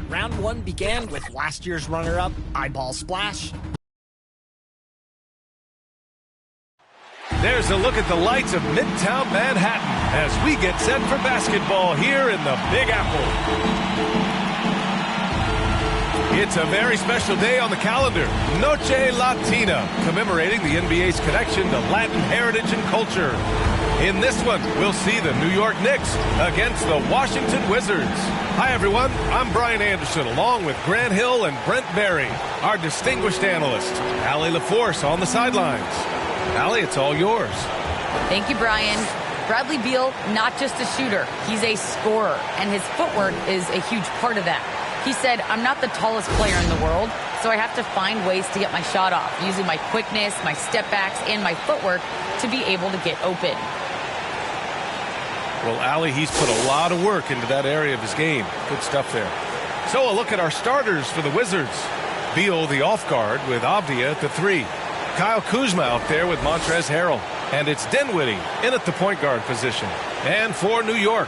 Round one began with last year's runner-up, Eyeball Splash. There's a look at the lights of Midtown Manhattan as we get set for basketball here in the Big Apple. It's a very special day on the calendar, Noche Latina, commemorating the NBA's connection to Latin heritage and culture. In this one, we'll see the New York Knicks against the Washington Wizards. Hi, everyone. I'm Brian Anderson, along with Grant Hill and Brent Berry, our distinguished analyst, Allie LaForce on the sidelines. Allie, it's all yours. Thank you, Brian. Bradley Beal, not just a shooter, he's a scorer, and his footwork is a huge part of that. He said, I'm not the tallest player in the world, so I have to find ways to get my shot off, using my quickness, my step backs, and my footwork to be able to get open. Well, Allie, he's put a lot of work into that area of his game. Good stuff there. So a look at our starters for the Wizards. Beal, the off guard, with Avdia at the 3. Kyle Kuzma out there with Montrezl Harrell. And it's Dinwiddie in at the point guard position. And for New York,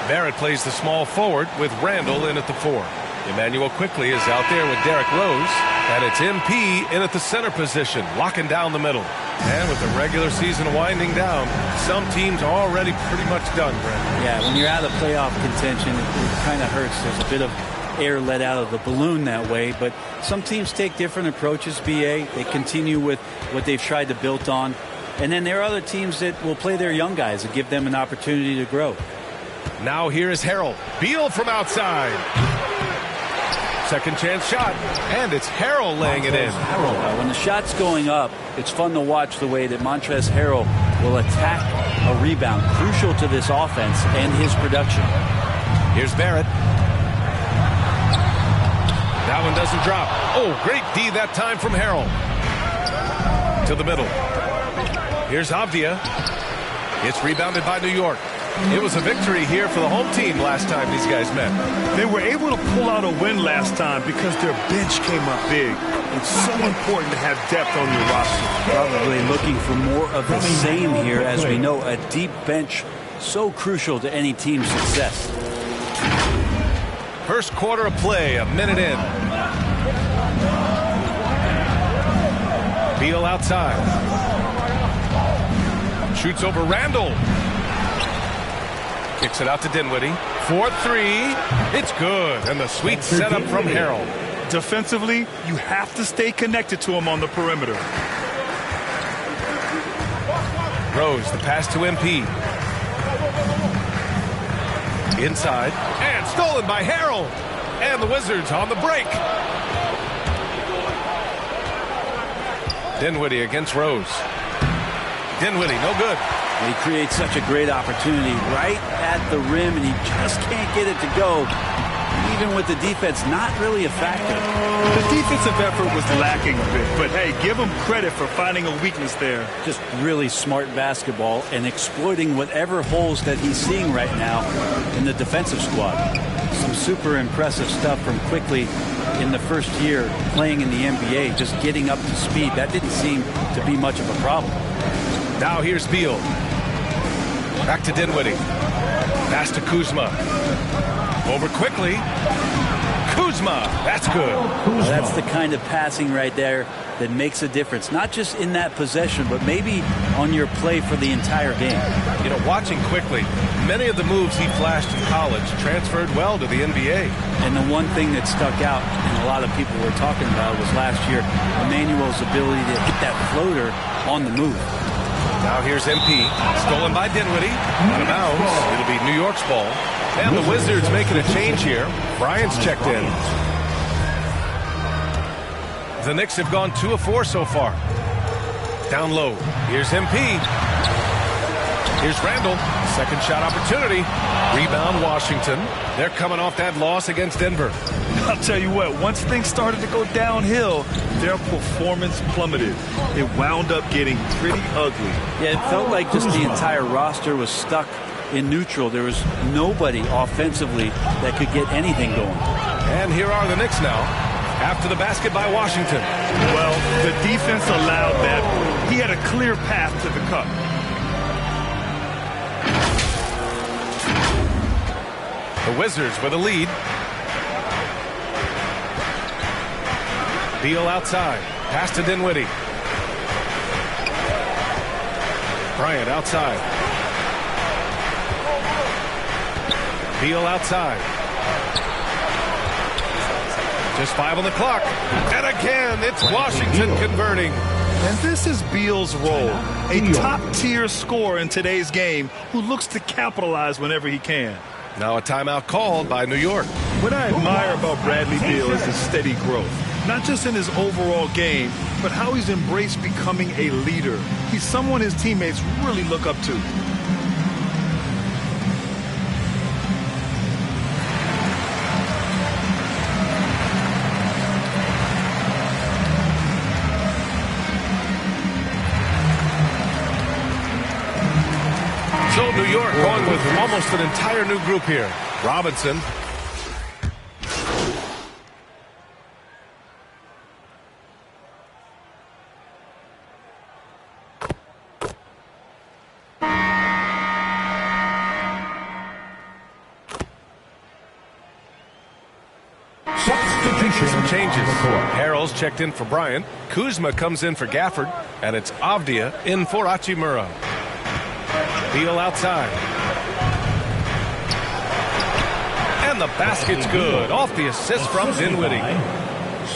Barrett plays the small forward with Randall in at the 4. Emmanuel Quickley is out there with Derrick Rose. And it's MP in at the center position, locking down the middle. And with the regular season winding down, some teams are already pretty much done, Brent. Yeah, when you're out of playoff contention, it kind of hurts. There's a bit of air let out of the balloon that way. But some teams take different approaches, BA. They continue with what they've tried to build on. And then there are other teams that will play their young guys and give them an opportunity to grow. Now here is Harrell. Beal from outside. Second chance shot, and it's Harrell laying it in. When the shot's going up, it's fun to watch the way that Montrezl Harrell will attack a rebound, crucial to this offense and his production. Here's Barrett. That one doesn't drop. Oh, great D that time from Harrell. To the middle. Here's Avdia. It's rebounded by New York. It was a victory here for the home team last time these guys met. They were able to pull out a win last time because their bench came up big. It's so important to have depth on your roster. Probably looking for more of the same here, as we know a deep bench so crucial to any team's success. First quarter of play, a minute in. Beal outside. Shoots over Randall. Kicks it out to Dinwiddie. 4-3. It's good. And the sweet setup from Harrell. Defensively, you have to stay connected to him on the perimeter. Rose, the pass to MP. Inside. And stolen by Harrell. And the Wizards on the break. Dinwiddie against Rose. Dinwiddie, no good. He creates such a great opportunity right at the rim, and he just can't get it to go. Even with the defense not really a factor. The defensive effort was lacking a bit, but hey, give him credit for finding a weakness there. Just really smart basketball and exploiting whatever holes that he's seeing right now in the defensive squad. Some super impressive stuff from Quickley in the first year playing in the NBA, just getting up to speed, that didn't seem to be much of a problem. Now here's Beal. Back to Dinwiddie. Pass to Kuzma. Over quickly. Kuzma. That's good. That's the kind of passing right there that makes a difference. Not just in that possession, but maybe on your play for the entire game. You know, watching quickly, many of the moves he flashed in college transferred well to the NBA. And the one thing that stuck out, and a lot of people were talking about, was last year, Emmanuel's ability to hit that floater on the move. Now here's MP. Stolen by Dinwiddie. Out of bounds. It'll be New York's ball. And the Wizards making a change here. Bryant's checked in. The Knicks have gone 2 of 4 so far. Down low. Here's MP. Here's Randall. Second shot opportunity. Rebound Washington. They're coming off that loss against Denver. I'll tell you what, once things started to go downhill, their performance plummeted. It wound up getting pretty ugly. Yeah, it felt like just the entire roster was stuck in neutral. There was nobody offensively that could get anything going. And here are the Knicks now. After the basket by Washington. Well, the defense allowed that. He had a clear path to the cup. The Wizards with a lead. Beal outside. Pass to Dinwiddie. Bryant outside. Beal outside. Just 5 on the clock. And again, it's Washington converting. And this is Beal's role. A top-tier scorer in today's game who looks to capitalize whenever he can. Now a timeout called by New York. What I admire about Bradley Beal is his steady growth. Not just in his overall game, but how he's embraced becoming a leader. He's someone his teammates really look up to. So New York going with almost an entire new group here. Robinson. Some changes. Harrell's checked in for Bryant. Kuzma comes in for Gafford. And it's Avdia in for Hachimura. Beal outside. And the basket's good. Off the assist from Dinwiddie.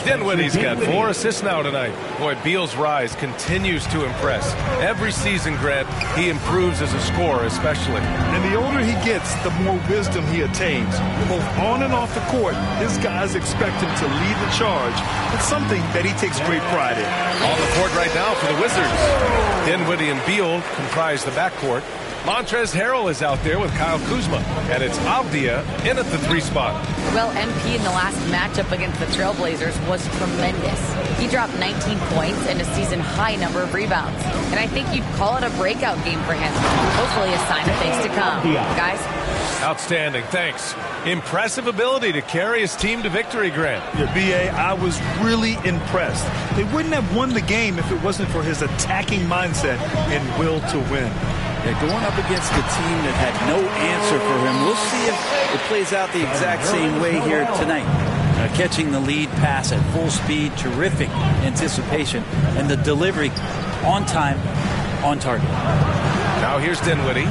Dinwiddie's got 4 assists now tonight. Boy, Beal's rise continues to impress. Every season, Grant, he improves as a scorer especially. And the older he gets, the more wisdom he attains. Both on and off the court, his guys expect him to lead the charge. It's something that he takes great pride in. On the court right now for the Wizards. Dinwiddie and Beal comprise the backcourt. Montrezl Harrell is out there with Kyle Kuzma. And it's Avdia in at the 3 spot. Well, MP in the last matchup against the Trailblazers was tremendous. He dropped 19 points and a season-high number of rebounds. And I think you'd call it a breakout game for him. Hopefully a sign of things to come. Guys? Outstanding, thanks. Impressive ability to carry his team to victory, Grant. Yeah, B.A., I was really impressed. They wouldn't have won the game if it wasn't for his attacking mindset and will to win. Yeah, going up against a team that had no answer for him. We'll see if it plays out the exact same way here tonight. Catching the lead pass at full speed, terrific anticipation, and the delivery on time, on target. Now here's Dinwiddie.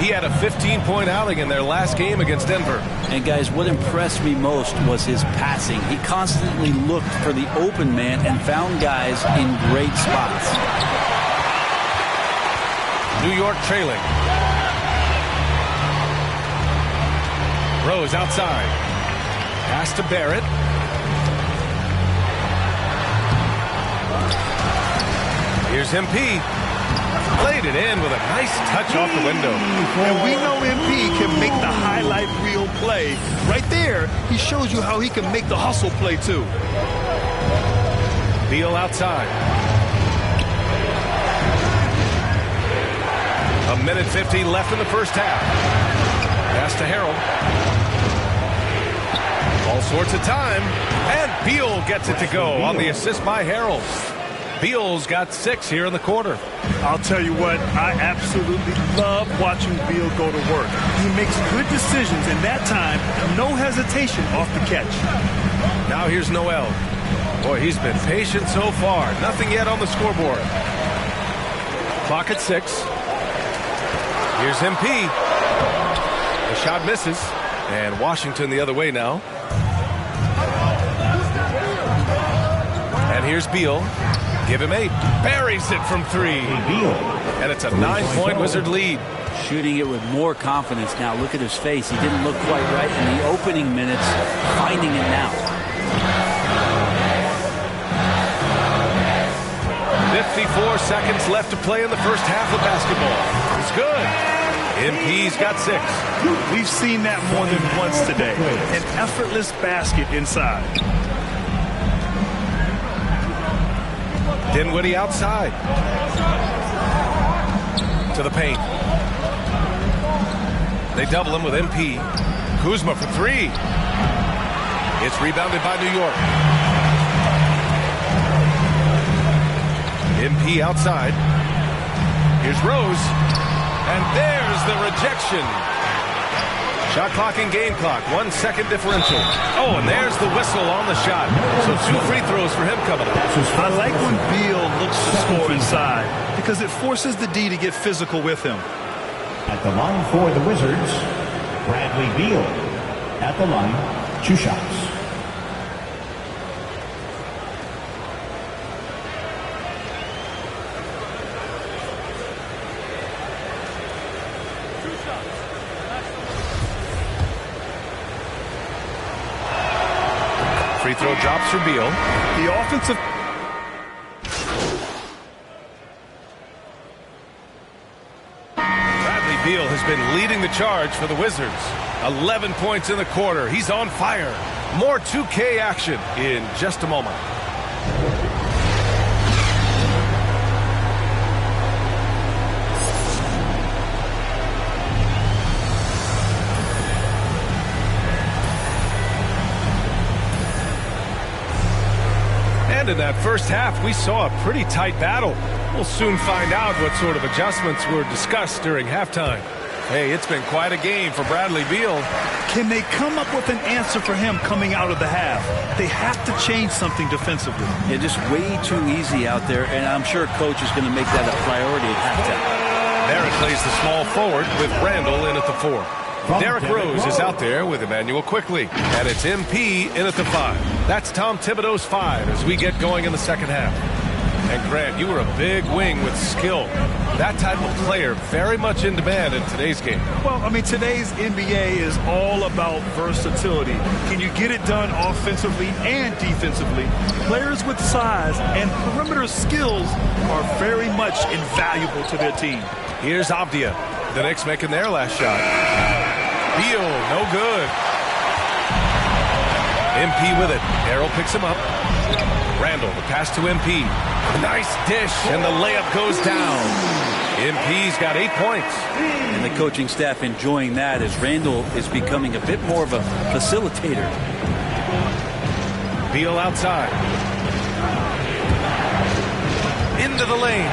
He had a 15-point outing in their last game against Denver. And guys, what impressed me most was his passing. He constantly looked for the open man and found guys in great spots. New York trailing. Rose outside. Pass to Barrett. Here's MP. Played it in with a nice touch off the window. And we know MP can make the highlight reel play. Right there, he shows you how he can make the hustle play too. Beal outside. A minute 50 left in the first half. Pass to Harrell. All sorts of time. And Beal gets it to go on the assist by Harrell. Beal's got 6 here in the quarter. I'll tell you what, I absolutely love watching Beal go to work. He makes good decisions, and that time, no hesitation off the catch. Now here's Noel. Boy, he's been patient so far. Nothing yet on the scoreboard. Clock at 6. Here's MP. The shot misses. And Washington the other way now. And here's Beal. Give him 8. Buries it from 3. And it's a 9-point Wizard lead. Shooting it with more confidence now. Look at his face. He didn't look quite right in the opening minutes. Finding it now. 54 seconds left to play in the first half of basketball. It's good. MP's got 6. We've seen that more than once today. An effortless basket inside. Dinwiddie outside. To the paint. They double him with MP. Kuzma for 3. It's rebounded by New York. MP outside. Here's Rose. And there's the rejection. Shot clock and game clock. 1 second differential. Oh, and there's the whistle on the shot. So 2 free throws for him coming up. I like when Beal looks to score inside because it forces the D to get physical with him. At the line for the Wizards, Bradley Beal. At the line, 2 shots. Free throw drops for Beal. The offensive... Bradley Beal has been leading the charge for the Wizards. 11 points in the quarter. He's on fire. More 2K action in just a moment. And in that first half, we saw a pretty tight battle. We'll soon find out what sort of adjustments were discussed during halftime. Hey, it's been quite a game for Bradley Beal. Can they come up with an answer for him coming out of the half? They have to change something defensively. Yeah, just way too easy out there, and I'm sure coach is going to make that a priority at halftime. There it plays the small forward with Randall in at the 4. Derrick Rose is out there with Emmanuel Quickly. And it's MP in at the 5. That's Tom Thibodeau's 5 as we get going in the second half. And Grant, you were a big wing with skill. That type of player very much in demand in today's game. Well, I mean, today's NBA is all about versatility. Can you get it done offensively and defensively? Players with size and perimeter skills are very much invaluable to their team. Here's Avdia. The Knicks making their last shot. Beal, no good. MP with it. Harrell picks him up. Randall, the pass to MP. Nice dish, and the layup goes down. MP's got 8 points. And the coaching staff enjoying that as Randall is becoming a bit more of a facilitator. Beal outside. Into the lane.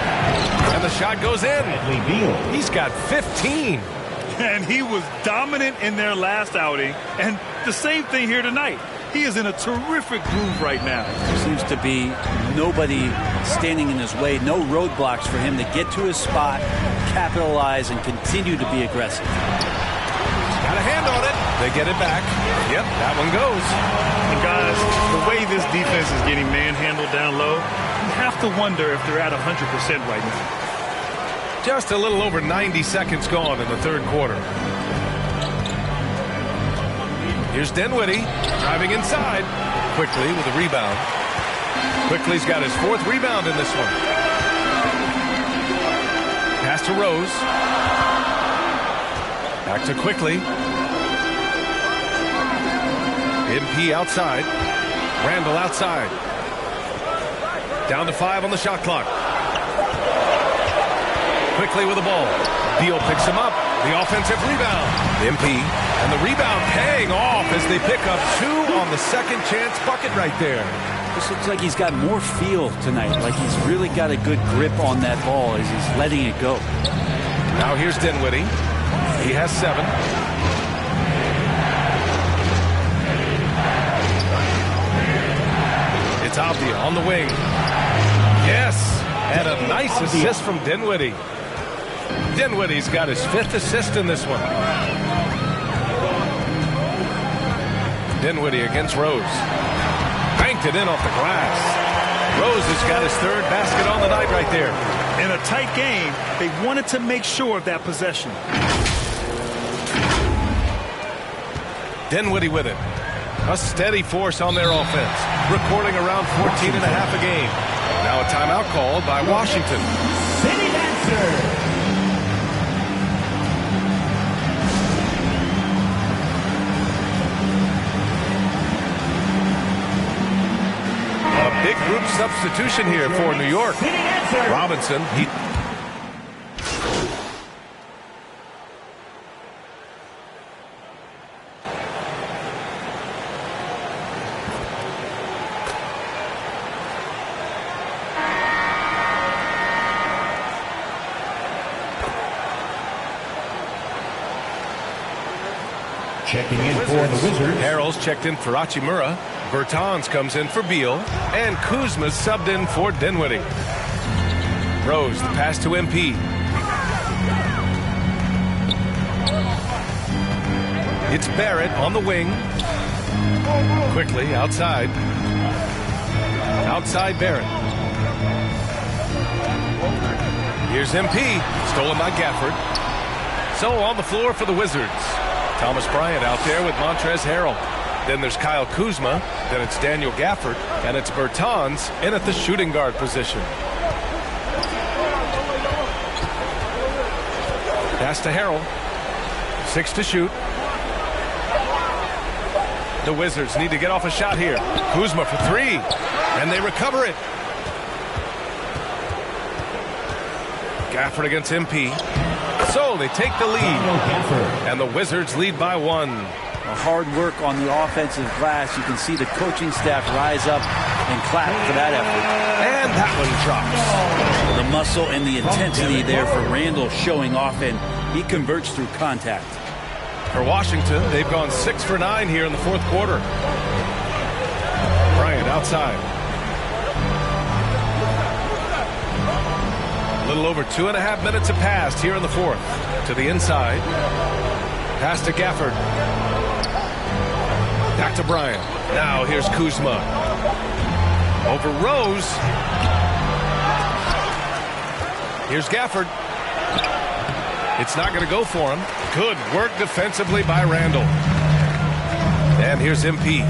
And the shot goes in. He's got 15. And he was dominant in their last outing. And the same thing here tonight. He is in a terrific groove right now. There seems to be nobody standing in his way, no roadblocks for him to get to his spot, capitalize, and continue to be aggressive. Got a hand on it. They get it back. Yep, that one goes. And guys, the way this defense is getting manhandled down low, you have to wonder if they're at 100% right now. Just a little over 90 seconds gone in the third quarter. Here's Dinwiddie driving inside. Quickly with a rebound. Quickly's got his 4th rebound in this one. Pass to Rose. Back to Quickly. MP outside. Randall outside. Down to 5 on the shot clock. Quickly with the ball. Beal picks him up. The offensive rebound. MP. And the rebound paying off as they pick up 2 on the second chance bucket right there. This looks like he's got more feel tonight, like he's really got a good grip on that ball as he's letting it go. Now here's Dinwiddie. He has 7. It's Avdia on the wing. Yes, and a nice assist from Dinwiddie. Dinwiddie's got his 5th assist in this one. Dinwiddie against Rose. Banked it in off the glass. Rose has got his 3rd basket on the night right there. In a tight game, they wanted to make sure of that possession. Dinwiddie with it. A steady force on their offense, recording around 14 and a half a game. Now a timeout called by Washington. City Dancer. A big group substitution here for New York. Robinson, Checking in for the Wizards. Harrell's checked in for Hachimura. Bertans comes in for Beal. And Kuzma's subbed in for Dinwiddie. Rose, the pass to MP. It's Barrett on the wing. Quickly, outside. Outside Barrett. Here's MP. Stolen by Gafford. So on the floor for the Wizards. Thomas Bryant out there with Montrezl Harrell. Then there's Kyle Kuzma. Then it's Daniel Gafford. And it's Bertans in at the shooting guard position. Pass to Harrell. 6 to shoot. The Wizards need to get off a shot here. Kuzma for 3. And they recover it. Gafford against MP. So they take the lead. And the Wizards lead by 1. Hard work on the offensive glass. You can see the coaching staff rise up and clap for that effort. And that one drops. The muscle and the intensity there for Randall showing off, and he converts through contact. For Washington, they've gone 6 for 9 here in the 4th quarter. Bryant outside. A little over 2.5 minutes have passed here in the 4th. To the inside. Pass to Gafford. Back to Bryant. Now here's Kuzma. Over Rose. Here's Gafford. It's not going to go for him. Good work defensively by Randall. And here's MP.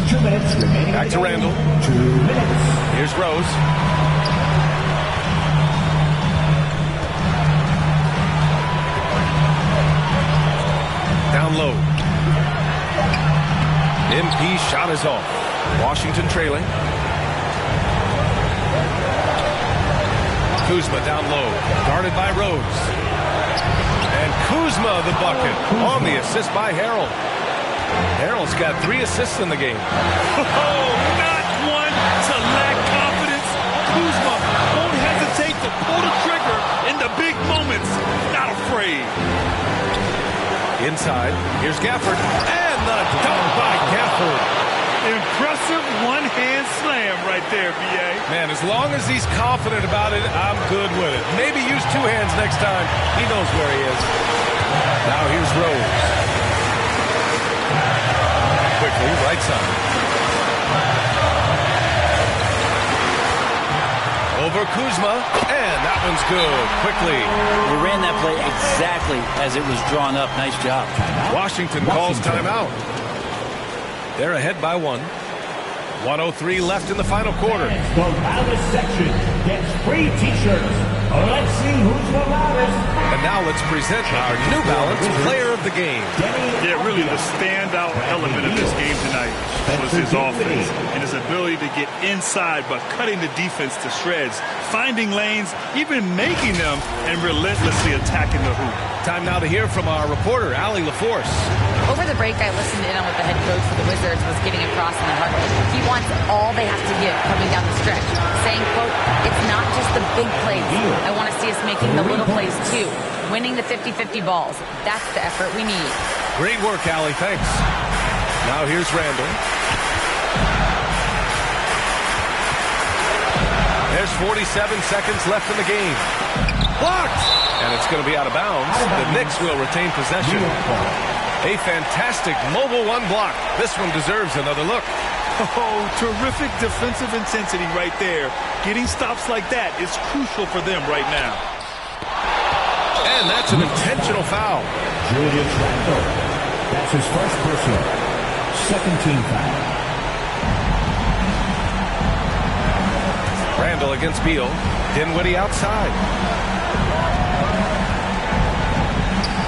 2 minutes remaining. Back to Randall. 2 minutes. Here's Rose. Down low. MP shot is off. Washington trailing. Kuzma down low. Guarded by Rose. And Kuzma the bucket on the assist by Harrell. Harrell's got 3 assists in the game. Oh, not one to lack confidence. Kuzma won't hesitate to pull the trigger in the big moments. Not afraid. Inside, here's Gafford, and the dunk by Gafford. Impressive one-hand slam right there, B.A. Man, as long as he's confident about it, I'm good with it. Maybe use 2 hands next time. He knows where he is. Now here's Rose. Quickly, right side. Over Kuzma, and that one's good. Quickly. We ran that play exactly as it was drawn up. Nice job. Washington calls timeout. They're ahead by 1. 1:03 left in the final quarter. The loudest section gets free T-shirts. Let's see who's the loudest. And now let's present our New Balance Player of the Game. Yeah, really the standout element of this game tonight was his offense and his ability ability to get inside by cutting the defense to shreds, finding lanes, even making them, and relentlessly attacking the hoop. Time now to hear from our reporter, Allie LaForce. Over the break, I listened in on what the head coach for the Wizards was getting across in the huddle. He wants all they have to give coming down the stretch, saying, quote, it's not just the big plays. I want to see us making the little plays too, winning the 50-50 balls. That's the effort we need. Great work, Allie. Thanks. Now here's Randall. There's 47 seconds left in the game. Blocked! And it's going to be out of bounds. The Knicks will retain possession. A fantastic mobile one block. This one deserves another look. Oh, terrific defensive intensity right there. Getting stops like that is crucial for them right now. And that's an intentional foul. Julius Randle. That's his first personal. Second team foul. Randall against Beal. Dinwiddie outside.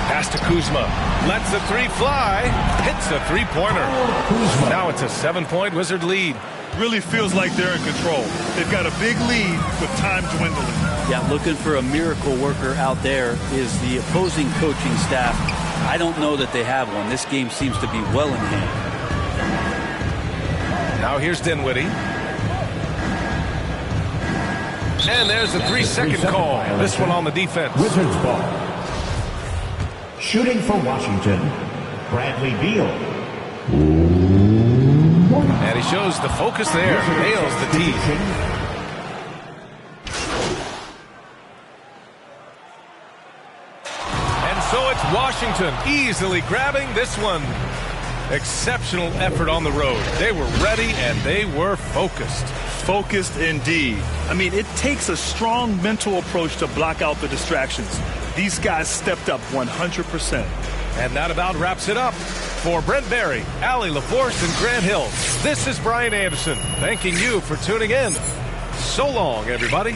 Pass to Kuzma. Lets the three fly. Hits a three-pointer. Now it's a 7-point Wizard lead. Really feels like they're in control. They've got a big lead with time dwindling. Yeah, looking for a miracle worker out there is the opposing coaching staff. I don't know that they have one. This game seems to be well in hand. Now here's Dinwiddie. And there's a 3-second call. This one on the defense. Wizards ball. Shooting for Washington, Bradley Beal. And he shows the focus there. Nails the tee. And so it's Washington easily grabbing this one. Exceptional effort on the road. They were ready and they were focused. Focused indeed. I mean, it takes a strong mental approach to block out the distractions. These guys stepped up 100%. And that about wraps it up. For Brent Barry, Allie LaForce, and Grant Hill, this is Brian Anderson thanking you for tuning in. So long, everybody.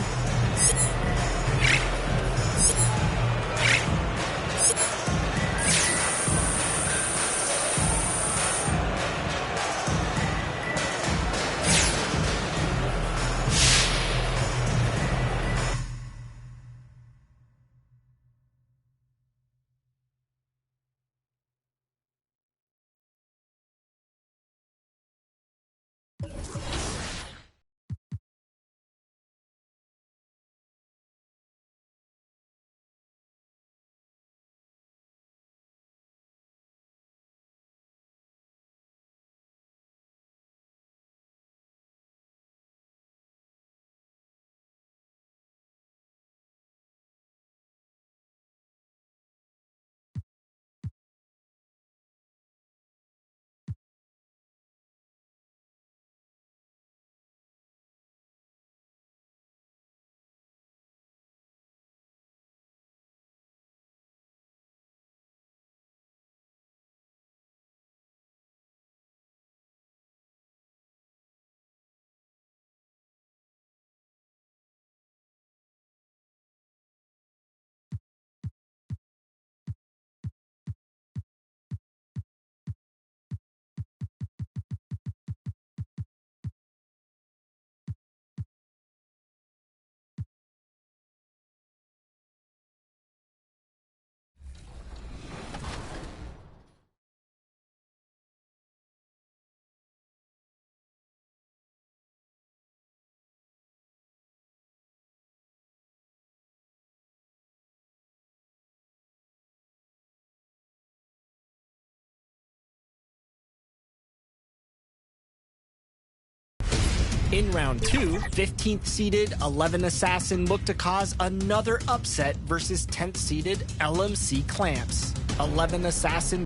In round 2, 15th seeded 11 Assassin looked to cause another upset versus 10th seeded LMC Clamps. 11 Assassin.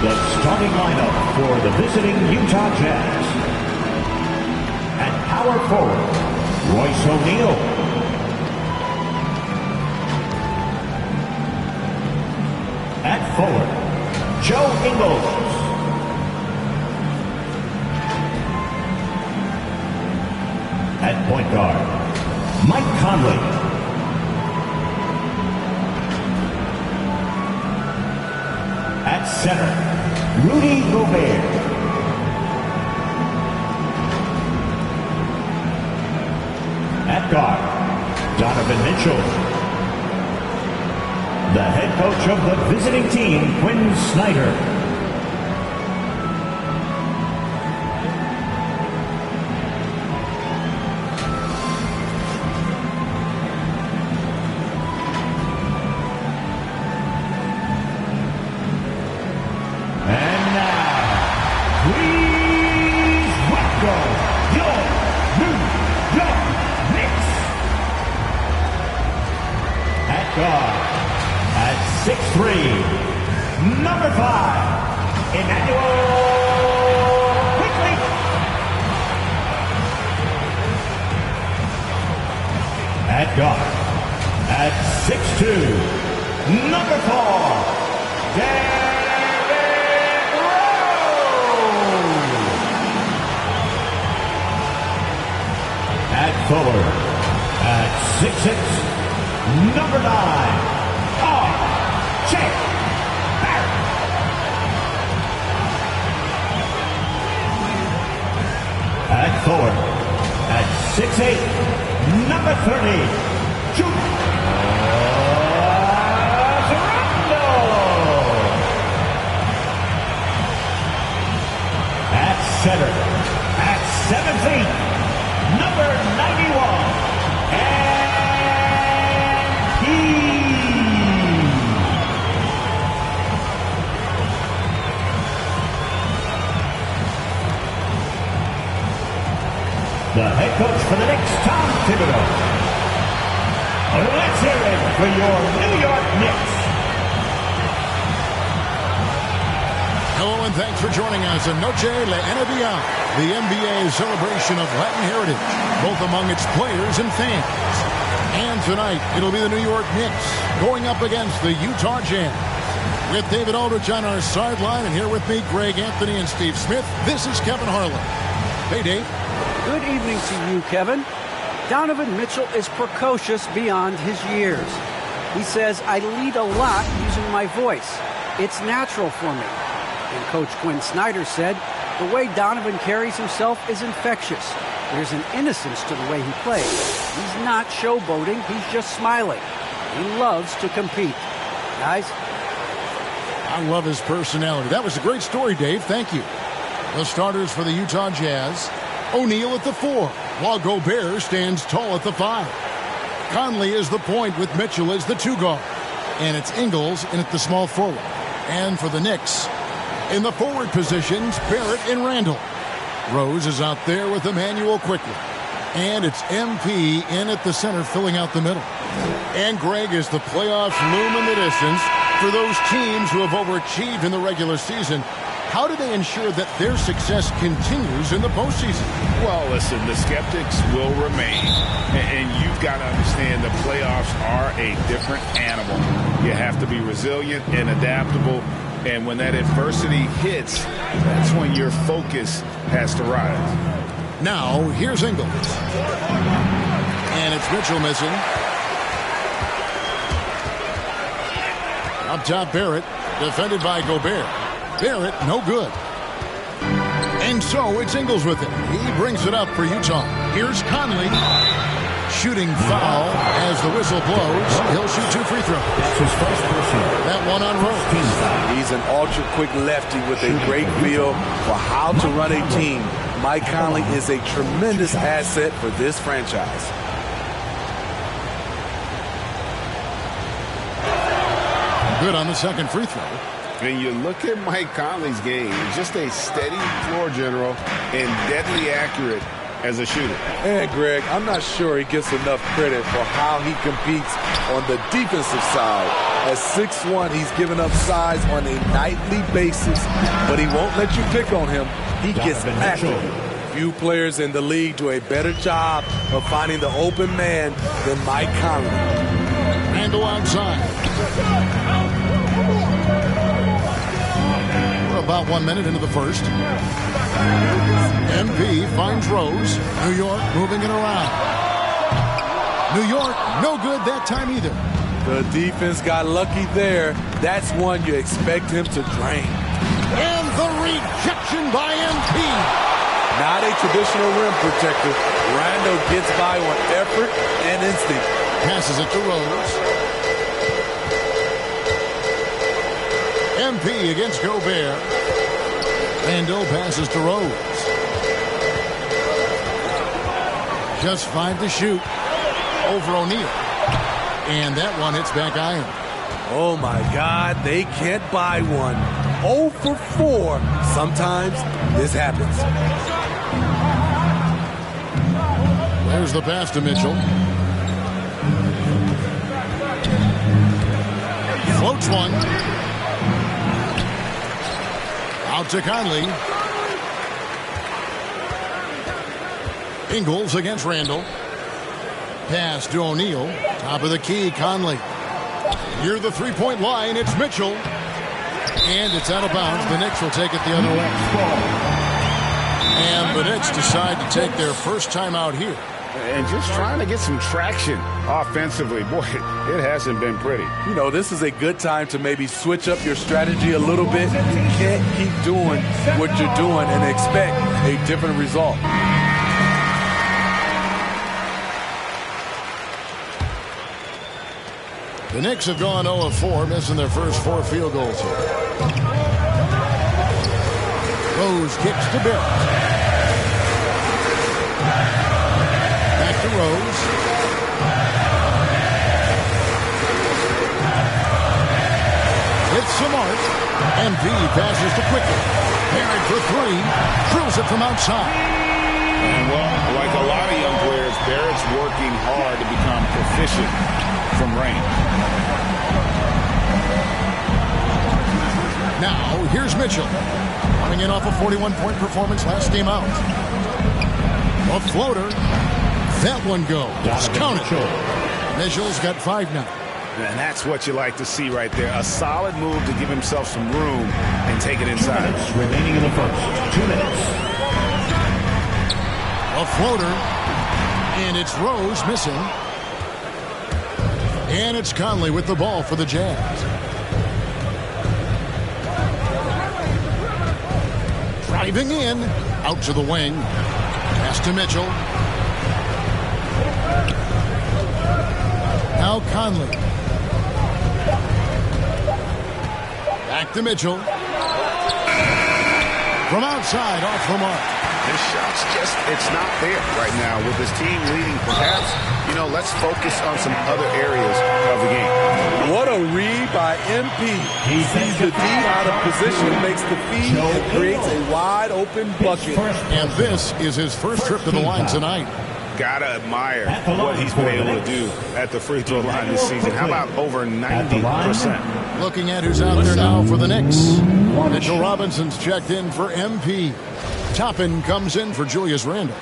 The starting lineup for the visiting Utah Jazz. At power forward, Royce O'Neal. At forward, Joe Ingles. At point guard, Mike Conley. At center, Rudy Gobert. guard, Donovan Mitchell. The head coach of the visiting team, Quinn Snyder. And now, please welcome your New York Knicks. At guard, at 6'3", number 5, Emmanuel Quickly. At guard, at 6'2", number 4, Derrick Rose. At forward, at 6'6", number 9, R.J. Barrett. At forward, at 6'8", number 30, Julius Randle. At center, at 7 feet, number 91, and he. The head coach for the Knicks, Tom Thibodeau. Let's hear it for your New York Knicks. Hello and thanks for joining us in Noche La NBA, the NBA's celebration of Latin heritage, both among its players and fans. And tonight, it'll be the New York Knicks going up against the Utah Jazz. With David Aldridge on our sideline, and here with me, Greg Anthony and Steve Smith, this is Kevin Harlan. Hey, Dave. Good evening to you, Kevin. Donovan Mitchell is precocious beyond his years. He says, I lead a lot using my voice. It's natural for me. And Coach Quinn Snyder said, the way Donovan carries himself is infectious. There's an innocence to the way he plays. He's not showboating, he's just smiling. He loves to compete. Guys? I love his personality. That was a great story, Dave. Thank you. The starters for the Utah Jazz. O'Neal at the 4, while Gobert stands tall at the 5. Conley is the point with Mitchell as the 2 guard. And it's Ingles in at the small forward. And for the Knicks, in the forward positions, Barrett and Randle. Rose is out there with Emmanuel Quickly. And it's MP in at the center, filling out the middle. And Greg, is the playoffs loom in the distance for those teams who have overachieved in the regular season, how do they ensure that their success continues in the postseason? Well, listen, the skeptics will remain. And you've got to understand the playoffs are a different animal. You have to be resilient and adaptable. And when that adversity hits, that's when your focus has to rise. Now, here's Ingles. And it's Mitchell missing. Up top, Barrett, defended by Gobert. Barrett, no good. And so it's Ingles with it. He brings it up for Utah. Here's Conley. Shooting foul as the whistle blows. He'll shoot 2 free throws. That's his first personal. That one on Rose. He's an ultra-quick lefty with a great feel for how to run a team. Mike Conley is a tremendous asset for this franchise. Good on the second free throw. When you look at Mike Conley's game, just a steady floor general and deadly accurate as a shooter. And Greg, I'm not sure he gets enough credit for how he competes on the defensive side. At 6'1", he's giving up size on a nightly basis, but he won't let you pick on him. He gets active. Few players in the league do a better job of finding the open man than Mike Conley. Randle outside. We're about 1 minute into the first. MP finds Rose. New York moving it around. New York, no good that time either. The defense got lucky there. That's one you expect him to drain. And the rejection by MP. not a traditional rim protector. Rondo gets by on effort and instinct. Passes it to Rose. MP against Gobert. Randall passes to Rose. Just 5 to shoot over O'Neal. And that one hits back iron. Oh, my God. They can't buy one. 0 for 4. Sometimes this happens. There's the pass to Mitchell. Floats one. Out to Conley. Ingles against Randall. Pass to O'Neal. Top of the key, Conley. Near the three-point line, it's Mitchell. And it's out of bounds. The Knicks will take it the other way. And the Knicks decide to take their first time out here. And just trying to get some traction offensively. Boy, it hasn't been pretty. You know, this is a good time to maybe switch up your strategy a little bit. You can't keep doing what you're doing and expect a different result. The Knicks have gone 0 of 4, missing their first 4 field goals here. Rose kicks to Barrett. Back to Rose. It's Smart. MP passes to Quickly. Barrett for 3. Drills it from outside. And well, like a lot of young players, Barrett's working hard to become proficient from range. Now, here's Mitchell. Coming in off a 41-point performance last game out. A floater. That one goes. Count it. Mitchell's got 5 now. And that's what you like to see right there. A solid move to give himself some room and take it inside. 2 minutes remaining in the first. 2 minutes. A floater. And it's Rose missing. And it's Conley with the ball for the Jazz. Driving in. Out to the wing. Pass to Mitchell. Now Conley. Back to Mitchell. From outside, off the mark. This shot's just, it's not there right now. With this team leading, perhaps, you know, let's focus on some other areas of the game. What a read by MP. He sees the D out of position, makes the feed, and creates a wide open bucket. And this is his first trip to the line tonight. Gotta admire what he's been able to do at the free throw line this season. How about over 90%? Looking at who's out there now for the Knicks. Mitchell Robinson's checked in for MP. Toppin comes in for Julius Randle.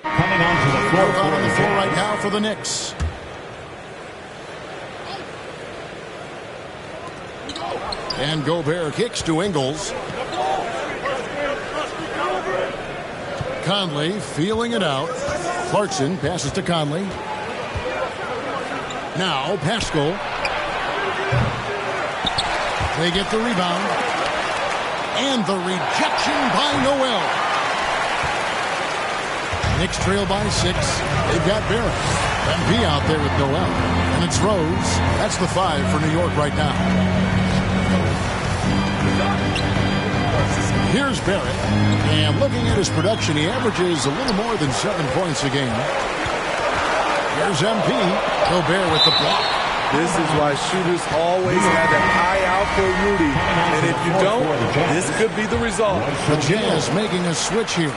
Coming onto the floor on the floor right now for the Knicks. And Gobert kicks to Ingles. Conley feeling it out. Clarkson passes to Conley. Now Pascal. They get the rebound. And the rejection by Noel. Knicks trail by 6. They've got Barrett. MP out there with Noel. And it's Rose. That's the 5 for New York right now. Here's Barrett. And looking at his production, he averages a little more than 7 points a game. Here's MP. Gobert with the block. This is why shooters always have an eye out for Rudy. And if you don't, this could be the result. The Jazz making a switch here.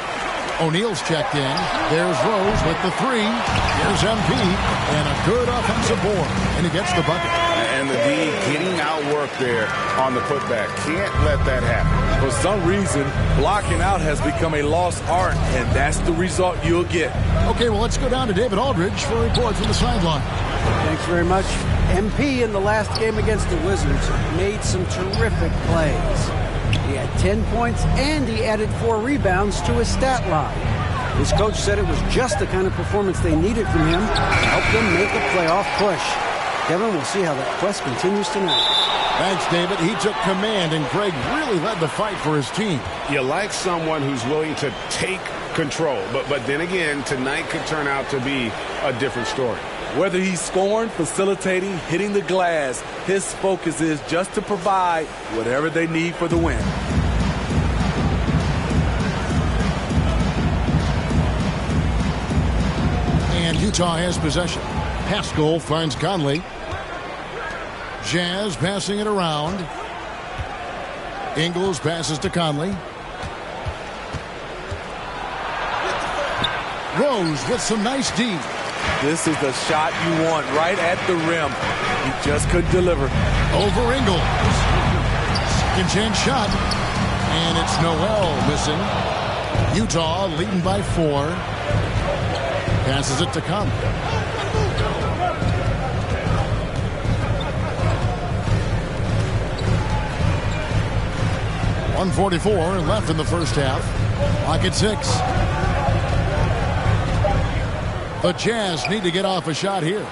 O'Neal's checked in. There's Rose with the 3. Here's MP. And a good offensive board. And he gets the bucket. And the D getting outworked there on the putback. Can't let that happen. For some reason, blocking out has become a lost art, and that's the result you'll get. Okay, well, let's go down to David Aldridge for a report from the sideline. Thanks very much. MP in the last game against the Wizards made some terrific plays. He had 10 points, and he added 4 rebounds to his stat line. His coach said it was just the kind of performance they needed from him to help them make a playoff push. Kevin, we'll see how that quest continues tonight. Thanks, David. He took command, and Greg really led the fight for his team. You like someone who's willing to take control, but then again, tonight could turn out to be a different story. Whether he's scoring, facilitating, hitting the glass, his focus is just to provide whatever they need for the win. And Utah has possession. Pascal finds Conley. Jazz passing it around. Ingles passes to Conley. Rose with some nice D. This is the shot you want right at the rim. He just couldn't deliver. Over Ingles. Second chance shot. And it's Noel missing. Utah leading by 4. Passes it to Conley. .144 left in the first half. Clock at 6. The Jazz need to get off a shot here.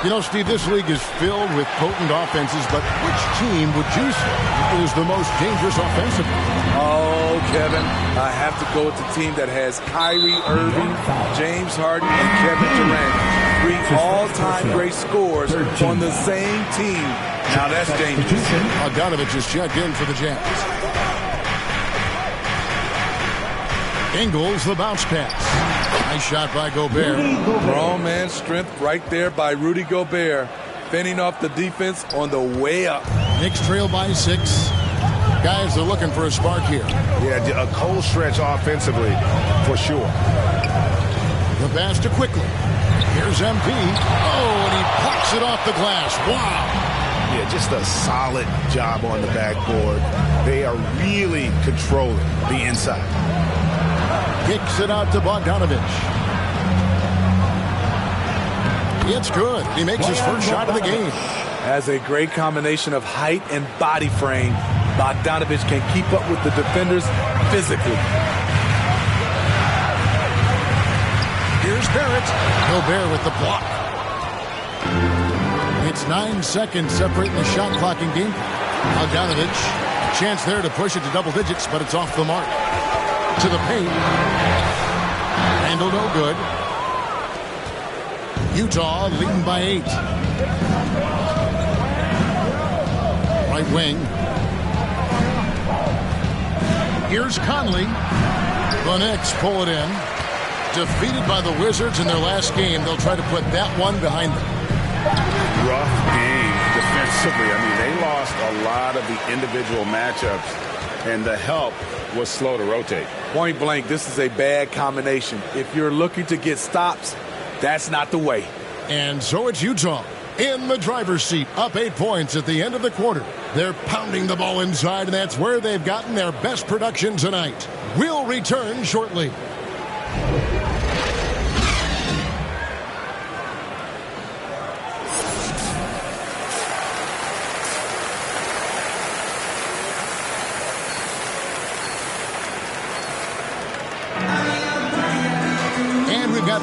You know, Steve, this league is filled with potent offenses, but which team would you say is the most dangerous offensively? Oh, Kevin, I have to go with the team that has Kyrie Irving, James Harden, and Kevin Durant. 3 all-time great scorers on the same team. Now that's dangerous. Bogdanovich is checked in for the Jazz. Ingles, the bounce pass. Nice shot by Gobert. Grown man strength right there by Rudy Gobert. Fending off the defense on the way up. Knicks trail by 6. Guys, they're looking for a spark here. Yeah, a cold stretch offensively, for sure. The pass to Quickly. Here's MP. Oh, and he pops it off the glass. Wow. Yeah, just a solid job on the backboard. They are really controlling the inside. Kicks it out to Bogdanovich. It's good. He makes his first shot of the game. Has a great combination of height and body frame. Bogdanovich can keep up with the defenders physically. Here's Barrett. Gobert with the block. It's 9 seconds separating the shot clock in game. Bogdanovich, chance there to push it to double digits, but it's off the mark. To the paint. Handle no good. Utah leading by 8. Right wing. Here's Conley. The Knicks pull it in. Defeated by the Wizards in their last game. They'll try to put that one behind them. Rough game defensively. I mean, they lost a lot of the individual matchups, and the help was slow to rotate. Point blank, this is a bad combination. If you're looking to get stops, that's not the way. And so it's Utah in the driver's seat, up 8 points at the end of the quarter. They're pounding the ball inside, and that's where they've gotten their best production tonight. We'll return shortly.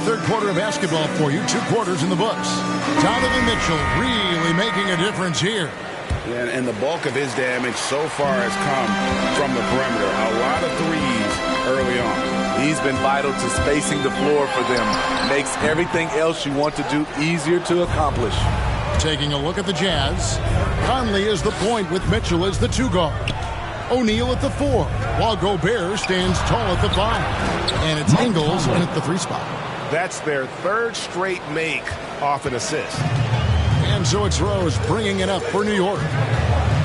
Third quarter of basketball for you. 2 quarters in the books. Donovan Mitchell really making a difference here. Yeah, and the bulk of his damage so far has come from the perimeter. A lot of threes early on. He's been vital to spacing the floor for them. Makes everything else you want to do easier to accomplish. Taking a look at the Jazz. Conley is the point with Mitchell as the 2 guard. O'Neal at the 4, while Gobert stands tall at the 5. And it's Ingles in at the 3 spot. That's their 3rd straight make off an assist. And so it's Rose bringing it up for New York.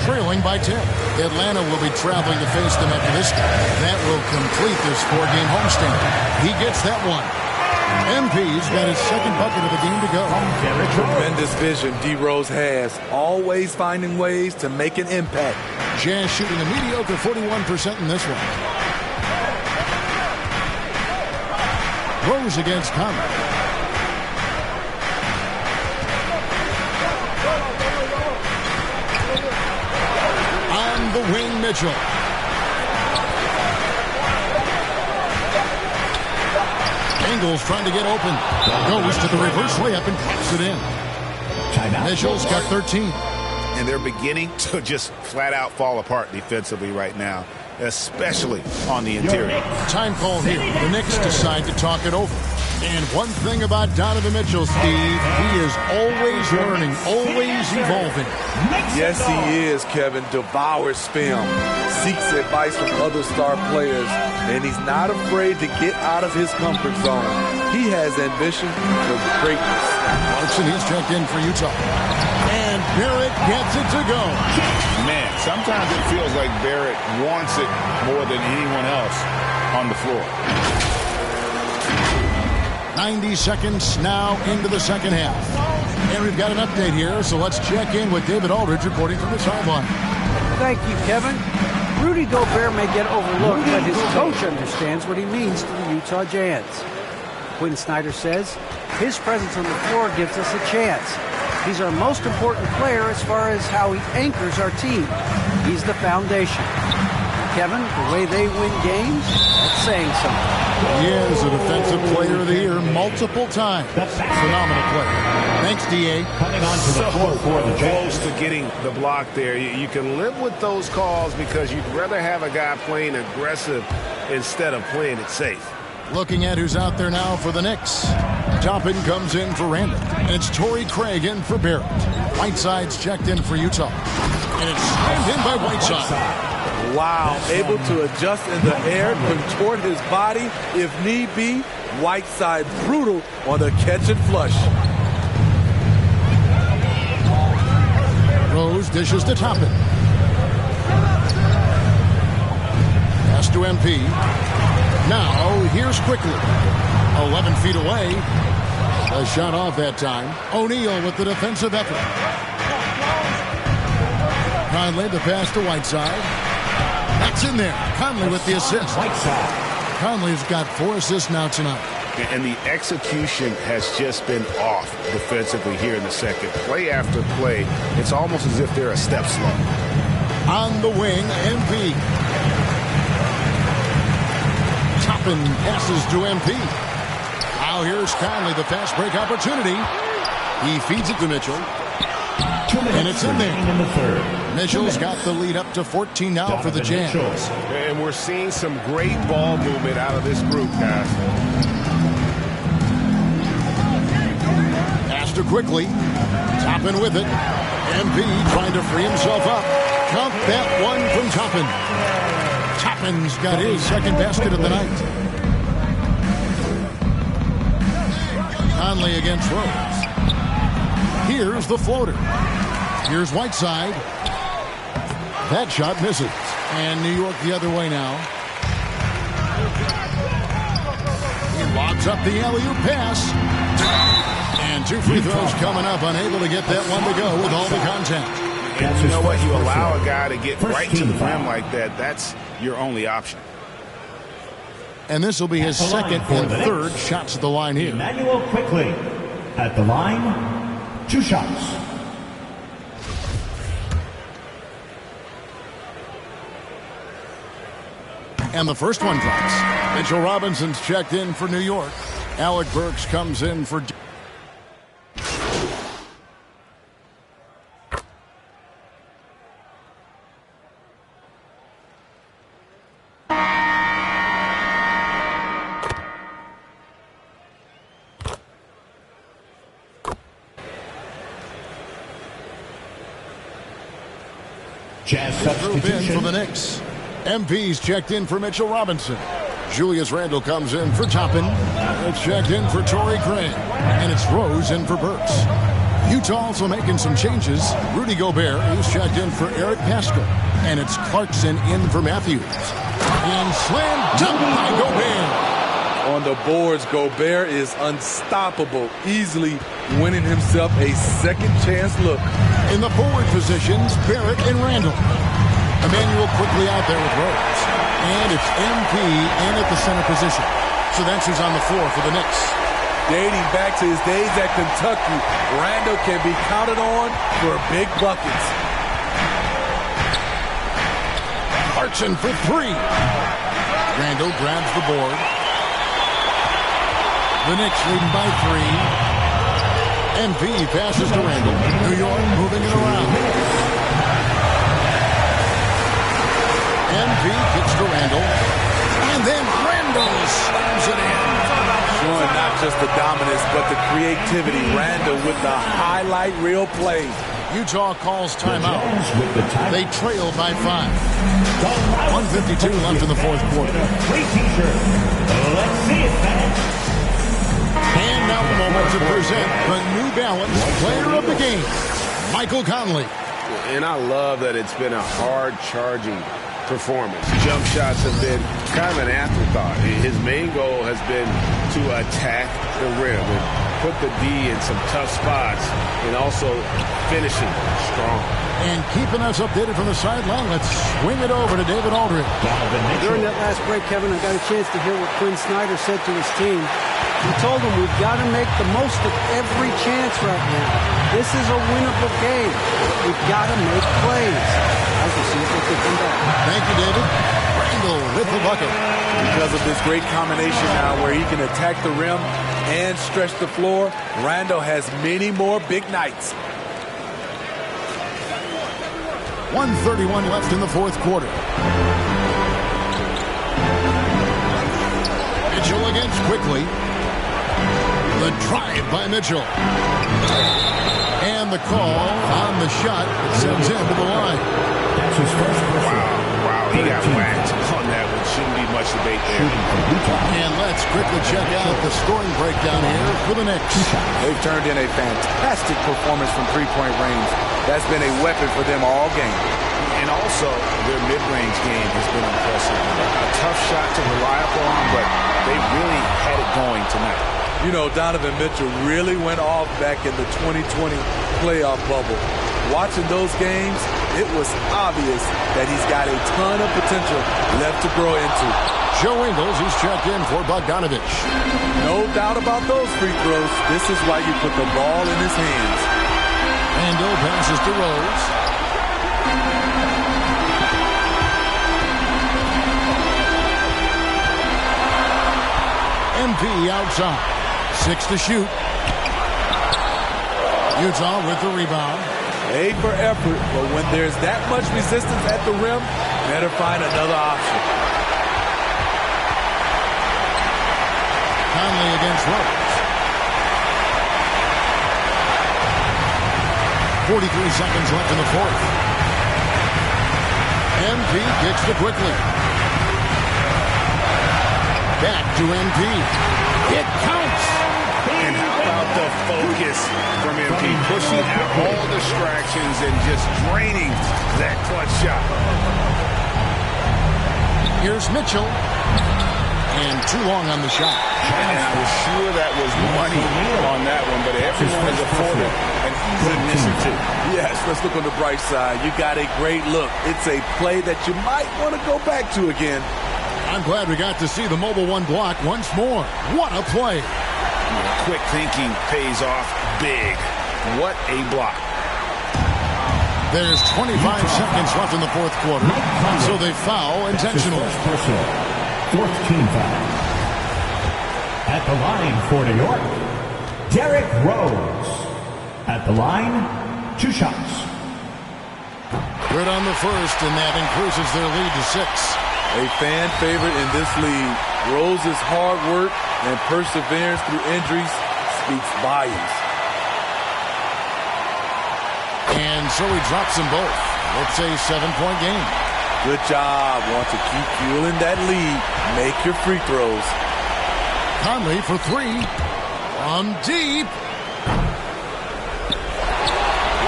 Trailing by 10. Atlanta will be traveling to face them after this game. That will complete this 4-game homestand. He gets that one. MP's got his 2nd bucket of the game to go. Tremendous vision D. Rose has. Always finding ways to make an impact. Jazz shooting a mediocre 41% in this one. Rose against Conley. On the wing, Mitchell. Engels trying to get open. Goes to the reverse layup and pops it in. Mitchell's got 13. And they're beginning to just flat out fall apart defensively right now, especially on the interior. Time call here. The Knicks decide to talk it over. And one thing about Donovan Mitchell, Steve, he is always learning, always evolving. Yes, he is, Kevin. Devours film, seeks advice from other star players, and he's not afraid to get out of his comfort zone. He has ambition for greatness. Clarkson is checked in for Utah. And Barrett gets it to go. Man, sometimes it feels like Barrett wants it more than anyone else on the floor. 90 seconds now into the second half. And we've got an update here, so let's check in with David Aldridge reporting from the sideline. Thank you, Kevin. Rudy Gobert may get overlooked, but his coach understands what he means to the Utah Jazz. Quinn Snyder says, his presence on the floor gives us a chance. He's our most important player as far as how he anchors our team. He's the foundation. Kevin, the way they win games, that's saying something. He is a Defensive Player of the Year multiple times. Phenomenal player. Thanks, D.A. Coming on to the floor for the Close to getting the block there. You can live with those calls because you'd rather have a guy playing aggressive instead of playing it safe. Looking at who's out there now for the Knicks. Toppin comes in for Randall. And it's Torrey Craig in for Barrett. Whiteside's checked in for Utah. And it's slammed in by Whiteside. Wow, able to adjust in the air, contort his body if need be. Whiteside brutal on the catch and flush. Rose dishes to Toppin. Pass to MP. Now, here's quickly. 11 feet away. A shot off that time. O'Neal with the defensive effort. Conley the pass to Whiteside. That's in there. Conley with the assist. Conley's got 4 assists now tonight. And the execution has just been off defensively here in the second. Play after play, it's almost as if they're a step slow. On the wing, MP. Toppin passes to MP. Now here's Conley, the fast break opportunity. He feeds it to Mitchell. And it's in there. Mitchell's got the lead up to 14 now for the Jazz. And we're seeing some great ball movement out of this group, guys. Pastor quickly. Toppin with it. MP trying to free himself up. Count that one from Toppin. Toppin's got his second basket of the night. Conley against Rose. Here's the floater. Here's Whiteside. That shot misses. And New York the other way now. He lobs up the alley-oop pass. And 2 free throws coming up. Unable to get that one to go with all the contact. And you know what? You allow a guy to get right to the rim like that. That's your only option. And this will be his second and third shots at the line here. Emmanuel quickly at the line. 2 shots. And the first one drops. Mitchell Robinson's checked in for New York. Alec Burks comes in for... Jazz substitution for the Knicks. MP's checked in for Mitchell Robinson. Julius Randle comes in for Toppin. It's checked in for Torrey Craig. And it's Rose in for Burks. Utah also making some changes. Rudy Gobert is checked in for Eric Paschal. And it's Clarkson in for Matthews. And slam dunk by Gobert. On the boards, Gobert is unstoppable, easily winning himself a second chance look. In the forward positions, Barrett and Randall. Emmanuel quickly out there with Rose. And it's MP in at the center position. So that's who's on the floor for the Knicks. Dating back to his days at Kentucky, Randall can be counted on for big buckets. Clarkson for 3. Randall grabs the board. The Knicks leading by 3. MV passes to Randall. New York moving it around. MV kicks to Randall. And then Randall slams it in. Showing not just the dominance, but the creativity. Randall with the highlight reel play. Utah calls timeout. They trail by 5. 1:52 left in the fourth quarter. Let's see it, fans. And now the moment to present the New Balance Player of the Game, Michael Conley. And I love that it's been a hard-charging performance. Jump shots have been kind of an afterthought. His main goal has been to attack the rim and put the D in some tough spots and also finishing strong. And keeping us updated from the sideline, let's swing it over to David Aldridge. During that last break, Kevin, I got a chance to hear what Quinn Snyder said to his team. He told them we've got to make the most of every chance right now. This is a winnable game. We've got to make plays. As we see if they can come back. Thank you, David. Randall with the bucket. Because of this great combination now where he can attack the rim and stretch the floor, Randall has many more big nights. 1:31 left in the fourth quarter. Mitchell against quickly. The drive by Mitchell. And the call on the shot sends him to the line. That's his first personal. Wow, he got whacked on that one. Shouldn't be much debate there. And let's quickly check out the scoring breakdown here for the Knicks. They've turned in a fantastic performance from three-point range. That's been a weapon for them all game. And also, their mid-range game has been impressive. A tough shot to rely upon, but they really had it going tonight. You know, Donovan Mitchell really went off back in the 2020 playoff bubble. Watching those games, it was obvious that he's got a ton of potential left to grow into. Joe Ingles is checked in for Bogdanovich. No doubt about those free throws. This is why you put the ball in his hands. Randall passes to Rose. MP outside. 6 to shoot. Utah with the rebound. A for effort, but when there's that much resistance at the rim, better find another option. Conley against Rose. 43 seconds left in the fourth. MP kicks to quickly. Back to MP. It counts. And how about the focus from MP? Pushing out all distractions and just draining that clutch shot. Here's Mitchell. And too long on the shot. And I was sure that was money on that one, but everyone is afforded an easy initiative. Yes, let's look on the bright side. You got a great look. It's a play that you might want to go back to again. I'm glad we got to see the mobile one block once more. What a play. Quick thinking pays off big. What a block. There's 25 seconds left in the fourth quarter, so they foul intentionally. Fourth team foul. At the line for New York, Derrick Rose. At the line, 2 shots. Good on the first, and that increases their lead to 6. A fan favorite in this league. Rose's hard work and perseverance through injuries speaks volumes. And so he drops them both. It's a 7-point game. Good job. Want to keep fueling that lead. Make your free throws. Conley for 3. From deep.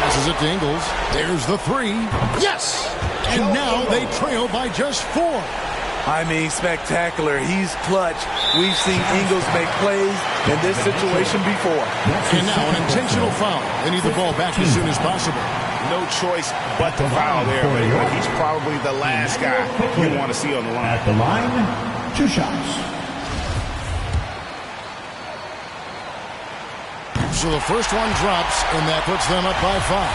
Passes it to Ingles. There's the 3. Yes! And now they trail by just 4. I mean, spectacular. He's clutch. We've seen Ingles make plays in this situation before. And now an intentional foul. They need the ball back as soon as possible. No choice but to foul there, but he's probably the last guy you want to see on the line. At the line, 2 shots. So the first one drops, and that puts them up by 5.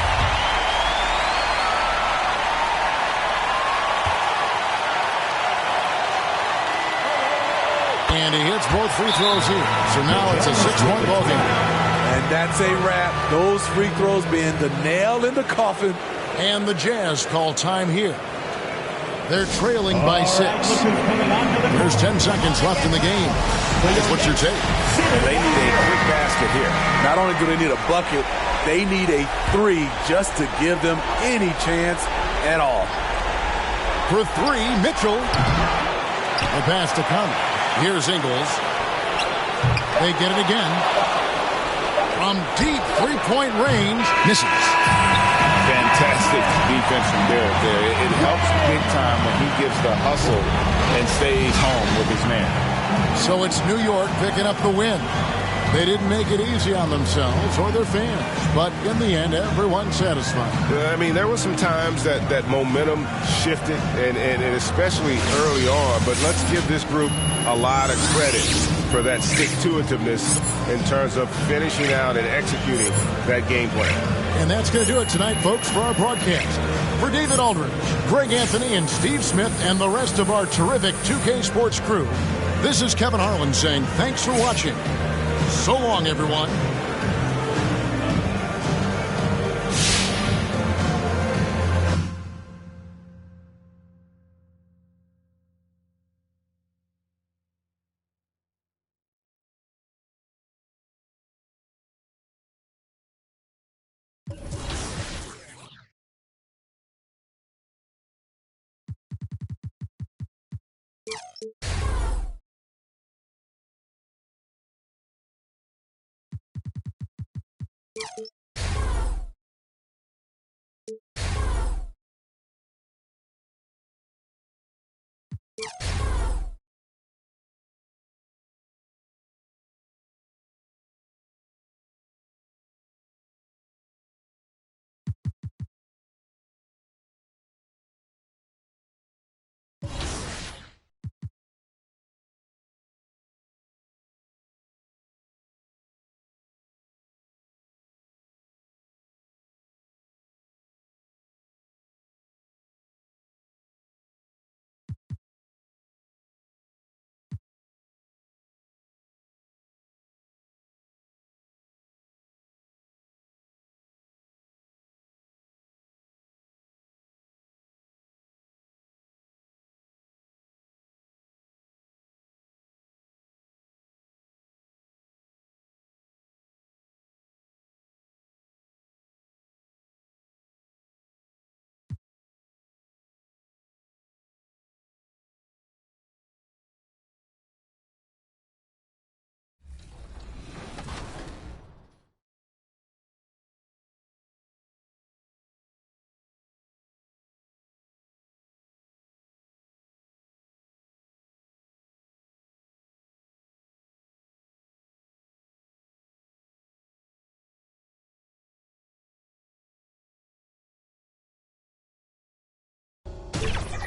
And he hits both free throws here. So now it's a 6-point ball game. And that's a wrap. Those free throws being the nail in the coffin. And the Jazz call time here. They're trailing by 6. There's 10 seconds left in the game. What's your take? They need a quick basket here. Not only do they need a bucket, they need a 3 just to give them any chance at all. For 3, Mitchell. The pass to Conley. Here's Ingles. They get it again. From deep 3-point range. Misses. Fantastic defense from Derek there. It helps big time when he gives the hustle and stays home with his man. So it's New York picking up the win. They didn't make it easy on themselves or their fans, but in the end, everyone's satisfied. I mean, there were some times that momentum shifted, and especially early on, but let's give this group a lot of credit for that stick-to-itiveness in terms of finishing out and executing that game plan. And that's going to do it tonight, folks, for our broadcast. For David Aldridge, Greg Anthony, and Steve Smith, and the rest of our terrific 2K Sports crew, this is Kevin Harlan saying thanks for watching. So long, everyone.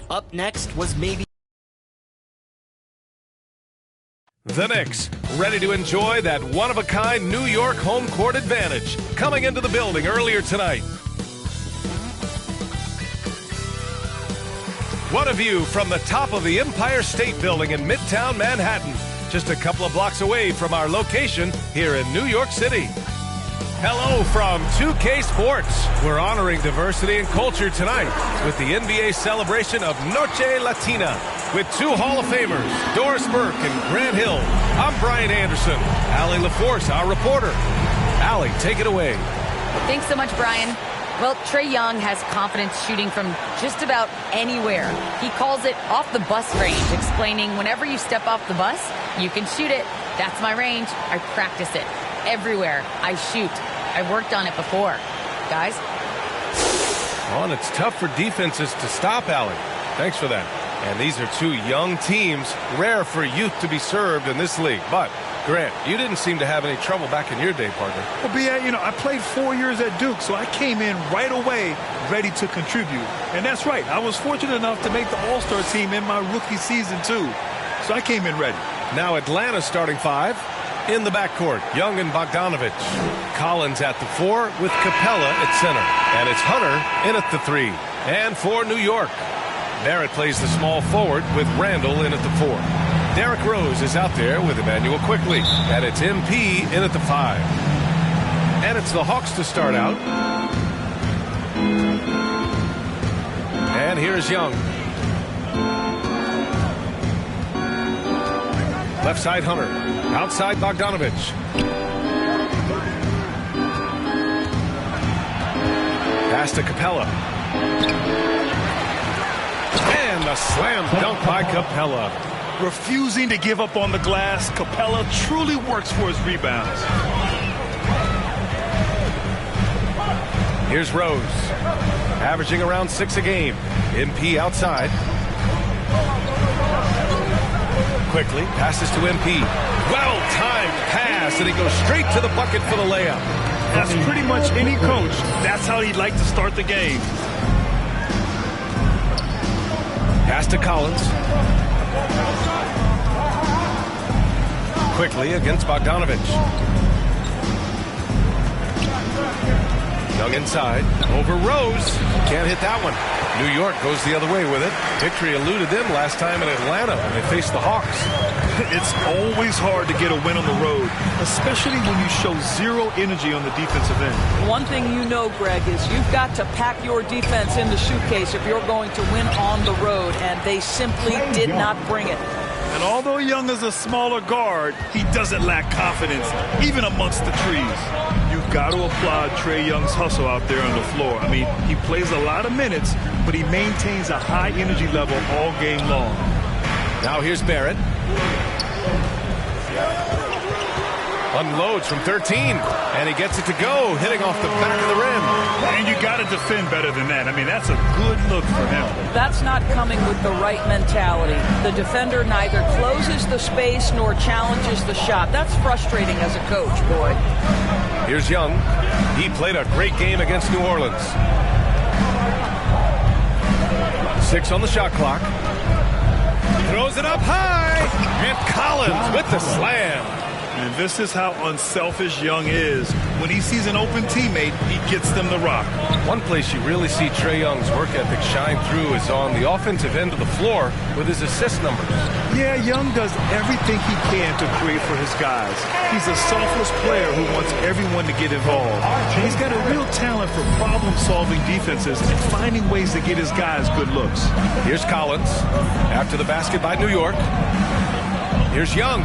Up next was maybe The Knicks, ready to enjoy that one-of-a-kind New York home court advantage, coming into the building earlier tonight. What a view from the top of the Empire State Building in Midtown Manhattan, just a couple of blocks away from our location here in New York City. Hello from 2K Sports. We're honoring diversity and culture tonight with the NBA celebration of Noche Latina with 2 Hall of Famers, Doris Burke and Grant Hill. I'm Brian Anderson. Allie LaForce, our reporter. Allie, take it away. Thanks so much, Brian. Well, Trae Young has confidence shooting from just about anywhere. He calls it off the bus range, explaining whenever you step off the bus, you can shoot it. That's my range. I practice it. Everywhere I shoot. I worked on it before. Guys? Well, and it's tough for defenses to stop, Allie. Thanks for that. And these are 2 young teams, rare for youth to be served in this league. But, Grant, you didn't seem to have any trouble back in your day, partner. Well, B.A., I played 4 years at Duke, so I came in right away ready to contribute. And that's right. I was fortunate enough to make the All-Star team in my rookie season, too. So I came in ready. Now Atlanta's starting 5. In the backcourt, Young and Bogdanovich. Collins at the 4 with Capella at center. And it's Hunter in at the 3. And for New York, Barrett plays the small forward with Randall in at the 4. Derrick Rose is out there with Emmanuel quickly. And it's MP in at the 5. And it's the Hawks to start out. And here's Young. Left side Hunter. Outside Bogdanovich. Pass to Capella. And a slam dunk by Capella. Refusing to give up on the glass, Capella truly works for his rebounds. Here's Rose. Averaging around 6 a game. MP outside. Quickly passes to MP. Well-timed pass, and he goes straight to the bucket for the layup. That's pretty much any coach. That's how he'd like to start the game. Pass to Collins. Quickly against Bogdanovich. Young inside. Over Rose. Can't hit that one. New York goes the other way with it. Victory eluded them last time in Atlanta when they faced the Hawks. It's always hard to get a win on the road, especially when you show zero energy on the defensive end. One thing you know, Greg, is you've got to pack your defense in the suitcase if you're going to win on the road, and they simply did not bring it. And although Young is a smaller guard, he doesn't lack confidence, even amongst the trees. You've got to applaud Trae Young's hustle out there on the floor. I mean, he plays a lot of minutes, but he maintains a high energy level all game long. Now here's Barrett. Unloads from 13, and he gets it to go, hitting off the back of the rim. And you got to defend better than that. I mean, that's a good look for him. That's not coming with the right mentality. The defender neither closes the space nor challenges the shot. That's frustrating as a coach, boy. Here's Young. He played a great game against New Orleans. 6 on the shot clock. Throws it up high, and Collins with the slam. And this is how unselfish Young is. When he sees an open teammate, he gets them the rock. One place you really see Trae Young's work ethic shine through is on the offensive end of the floor with his assist numbers. Yeah, Young does everything he can to create for his guys. He's a selfless player who wants everyone to get involved. He's got a real talent for problem-solving defenses and finding ways to get his guys good looks. Here's Collins after the basket by New York. Here's Young.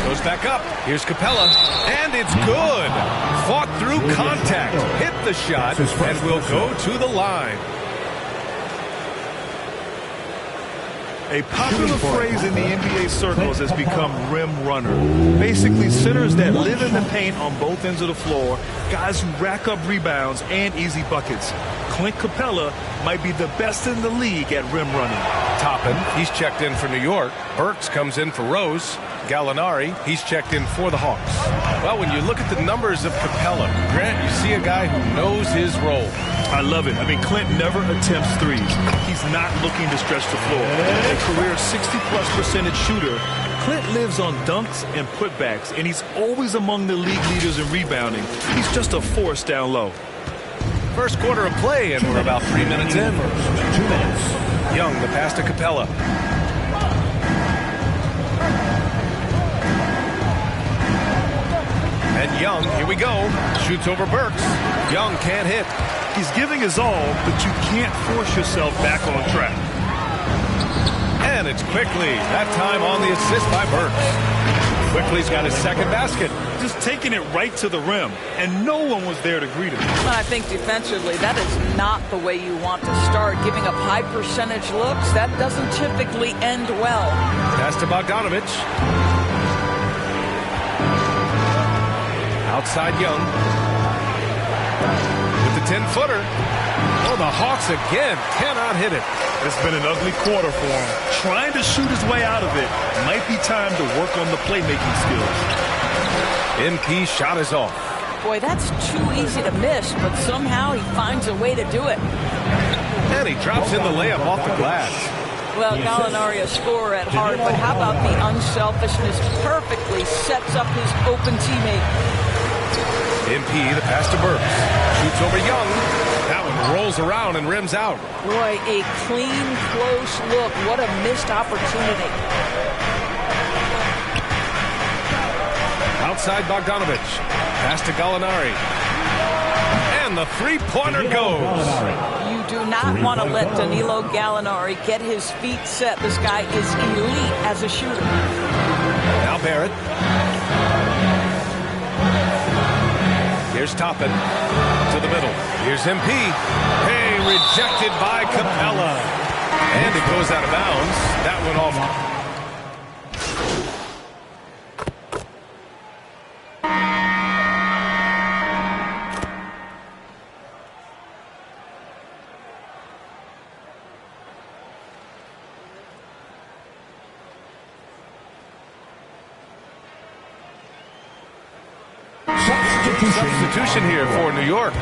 Goes back up. Here's Capella. And it's good. Fought through contact. Hit the shot and will go to the line. A popular phrase in the NBA circles has become rim runner. Basically, centers that live in the paint on both ends of the floor, guys who rack up rebounds and easy buckets. Clint Capella might be the best in the league at rim running. Toppin, he's checked in for New York. Burks comes in for Rose. Gallinari, he's checked in for the Hawks. Well, when you look at the numbers of Capella, Grant, you see a guy who knows his role. I love it. I mean, Clint never attempts threes. He's not looking to stretch the floor. A career 60+% shooter, Clint lives on dunks and putbacks, and he's always among the league leaders in rebounding. He's just a force down low. First quarter of play, and we're about 3 minutes in. 2 minutes. Young, the pass to Capella. And Young, here we go, shoots over Burks. Young can't hit. He's giving his all, but you can't force yourself back on track. And it's Quickly, that time on the assist by Burks. Quickly's got his second basket. Just taking it right to the rim, and no one was there to greet him. Well, I think defensively, that is not the way you want to start. Giving up high percentage looks, that doesn't typically end well. Pass to Bogdanovich. Outside Young. With the 10-footer. Oh, the Hawks again cannot hit it. It's been an ugly quarter for him. Trying to shoot his way out of it. Might be time to work on the playmaking skills. MP shot is off. Boy, that's too easy to miss, but somehow he finds a way to do it. And he drops in the layup off the glass. Well, Gallinari a scorer at heart, but how about the unselfishness? Perfectly sets up his open teammate. MP, the pass to Burks. Shoots over Young. That one rolls around and rims out. Boy, a clean, close look. What a missed opportunity. Outside Bogdanovich. Pass to Gallinari. And the three-pointer goes. You do not want to let Danilo Gallinari get his feet set. This guy is elite as a shooter. Now Barrett. Here's Toppin to the middle. Here's MP. Hey, rejected by Capella. And it goes out of bounds. That went off. Substitution here for New York.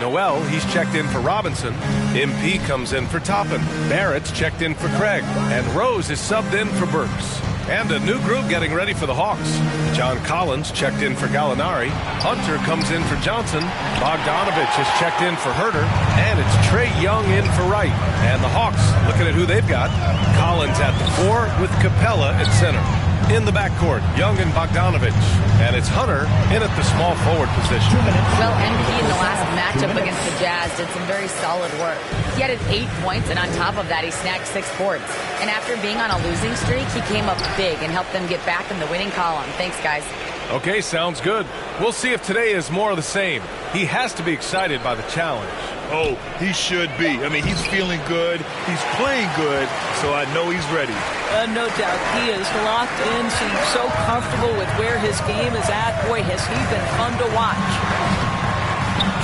Noel, he's checked in for Robinson. MP comes in for Toppin. Barrett's checked in for Craig. And Rose is subbed in for Burks. And a new group getting ready for the Hawks. John Collins checked in for Gallinari. Hunter comes in for Johnson. Bogdanovich is checked in for Herter. And it's Trae Young in for Wright. And the Hawks, looking at who they've got. Collins at the 4 with Capella at center. In the backcourt, Young and Bogdanovich. And it's Hunter in at the small forward position. Well, MP in the last matchup against the Jazz did some very solid work. He had 8 points, and on top of that, he snagged 6 boards. And after being on a losing streak, he came up big and helped them get back in the winning column. Thanks, guys. Okay, sounds good. We'll see if today is more of the same. He has to be excited by the challenge. Oh, he should be. I mean, he's feeling good. He's playing good, so I know he's ready. No doubt. He is locked in, seems so comfortable with where his game is at. Boy, has he been fun to watch.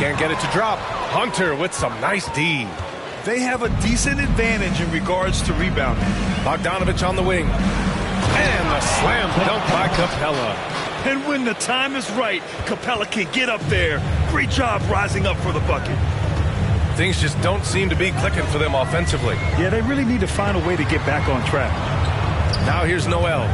Can't get it to drop. Hunter with some nice D. They have a decent advantage in regards to rebounding. Bogdanovich on the wing. And a slam dunk by Capella. And when the time is right, Capella can get up there. Great job rising up for the bucket. Things just don't seem to be clicking for them offensively. Yeah, they really need to find a way to get back on track. Now here's Noel.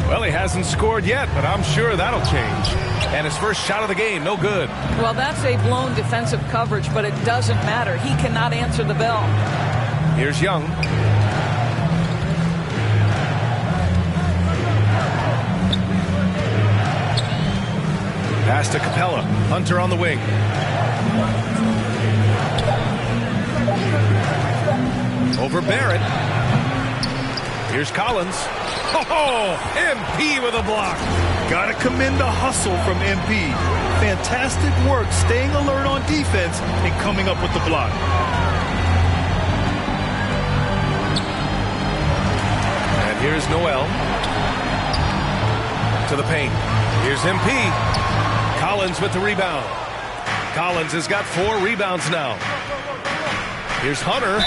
Well, he hasn't scored yet, but I'm sure that'll change. And his first shot of the game, no good. Well, that's a blown defensive coverage, but it doesn't matter. He cannot answer the bell. Here's Young. Pass to Capella. Hunter on the wing. Over Barrett. Here's Collins. Oh, MP with a block. Gotta commend the hustle from MP. Fantastic work staying alert on defense and coming up with the block. And here's Noel. To the paint. Here's MP. Collins with the rebound. Collins has got 4 rebounds now. Here's Hunter.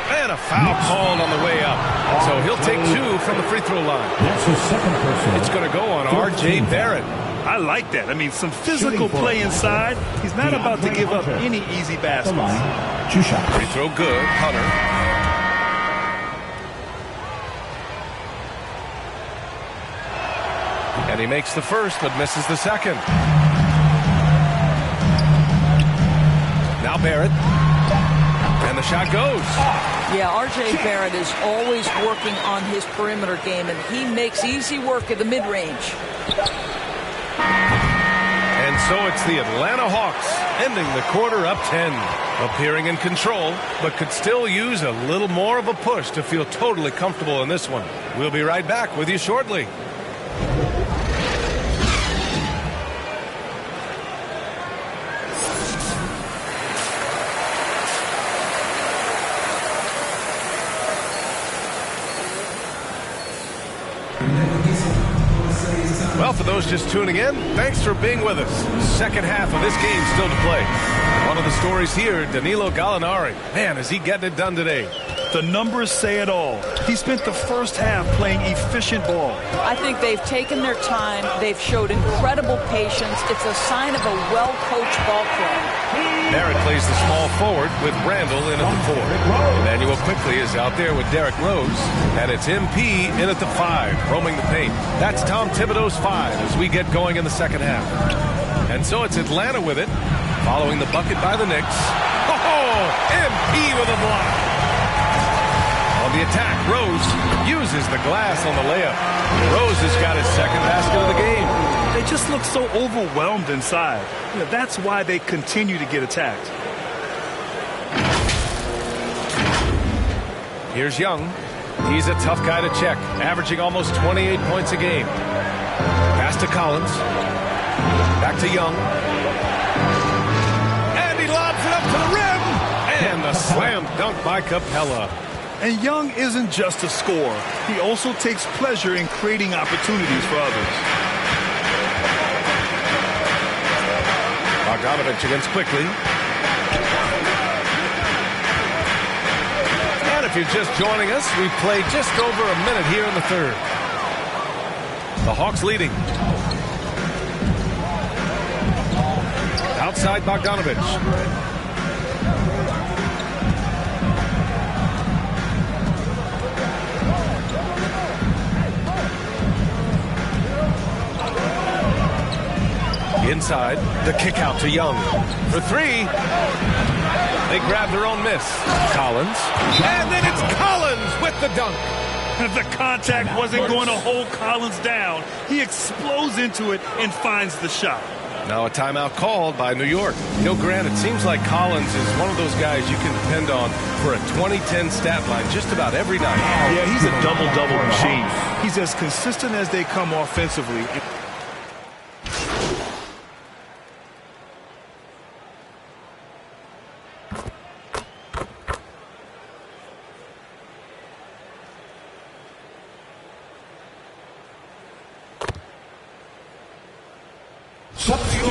And a foul called on the way up. So he'll take 2 from the free throw line. That's his second personal. It's going to go on R.J. Barrett. I like that. I mean, some physical play inside. He's not about to give up any easy baskets. 2 shots. Free throw good. Hunter. And he makes the first, but misses the second. Now Barrett. And the shot goes. Yeah, R.J. Barrett is always working on his perimeter game, and he makes easy work at the mid-range. And so it's the Atlanta Hawks ending the quarter up 10. Appearing in control, but could still use a little more of a push to feel totally comfortable in this one. We'll be right back with you shortly. Well, for those just tuning in, thanks for being with us. Second half of this game still to play. One of the stories here, Danilo Gallinari. Man, is he getting it done today. The numbers say it all. He spent the first half playing efficient ball. I think they've taken their time. They've showed incredible patience. It's a sign of a well-coached ball club. Barrett plays the small forward with Randall in at the 4. Emmanuel quickly is out there with Derrick Rose. And it's MP in at the 5, roaming the paint. That's Tom Thibodeau's 5 as we get going in the second half. And so it's Atlanta with it. Following the bucket by the Knicks. Oh, MP with a block. On the attack, Rose uses the glass on the layup. Rose has got his second basket of the game. They just look so overwhelmed inside. You know, that's why they continue to get attacked. Here's Young. He's a tough guy to check, averaging almost 28 points a game. Pass to Collins. Back to Young. And he lobs it up to the rim. And a slam dunk by Capella. And Young isn't just a scorer. He also takes pleasure in creating opportunities for others. Bogdanovich against Quickly. And if you're just joining us, we've played just over a minute here in the third. The Hawks leading. Outside Bogdanovich. Inside, the kick out to Young. For three. They grab their own miss. Collins. And then it's Collins with the dunk. The contact wasn't going to hold Collins down. He explodes into it and finds the shot. Now a timeout called by New York. You know, Grant, it seems like Collins is one of those guys you can depend on for a 2010 stat line just about every night. Yeah, he's a double-double machine. He's as consistent as they come offensively.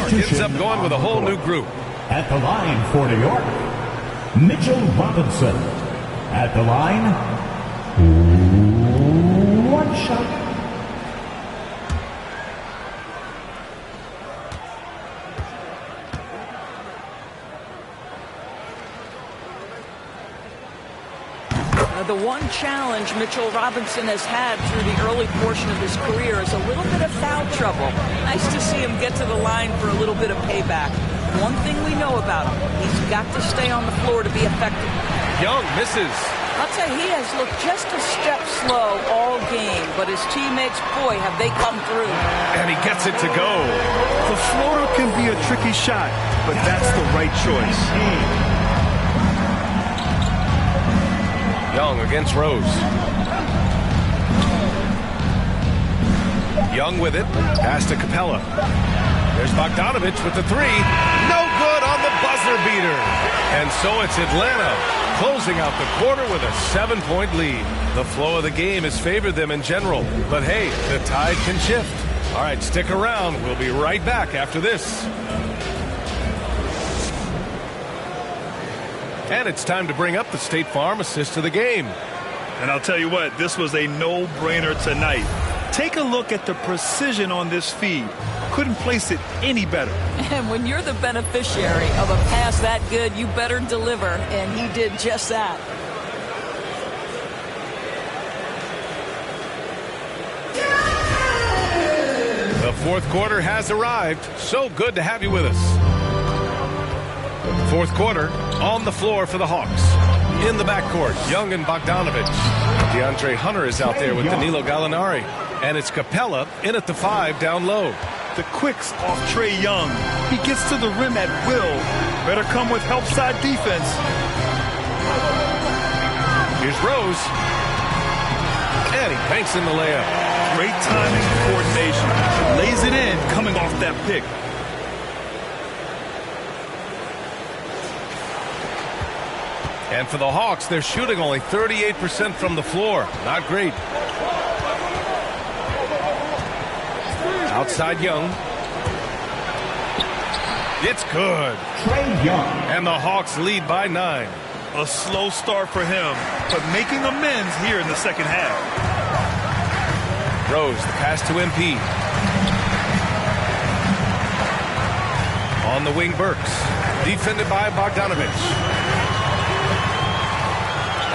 Ends up going with a whole new group. At the line for New York, Mitchell Robinson. At the line, one shot. The one challenge Mitchell Robinson has had through the early portion of his career is a little bit of foul trouble. Nice to see him get to the line for a little bit of payback. One thing we know about him, he's got to stay on the floor to be effective. Young misses. I'll tell you, he has looked just a step slow all game, but his teammates, boy, have they come through. And he gets it to go. The floater can be a tricky shot, but that's the right choice. Young against Rose. Young with it. Pass to Capella. There's Bogdanovich with the three. No good on the buzzer beater. And so it's Atlanta closing out the quarter with a 7-point lead. The flow of the game has favored them in general. But hey, the tide can shift. All right, stick around. We'll be right back after this. And it's time to bring up the State Farm assist of the game. And I'll tell you what, this was a no-brainer tonight. Take a look at the precision on this feed. Couldn't place it any better. And when you're the beneficiary of a pass that good, you better deliver. And he did just that. The fourth quarter has arrived. So good to have you with us. Fourth quarter on the floor for the Hawks. In the backcourt, Young and Bogdanovich. DeAndre Hunter is out there with Danilo Gallinari. And it's Capella in at the 5 down low. The quicks off Trae Young. He gets to the rim at will. Better come with help side defense. Here's Rose. And he banks in the layup. Great timing and coordination. Lays it in coming off that pick. And for the Hawks, they're shooting only 38% from the floor. Not great. Outside Young. It's good. Trae Young. And the Hawks lead by 9. A slow start for him, but making amends here in the second half. Rose, the pass to MP. On the wing, Burks. Defended by Bogdanovich.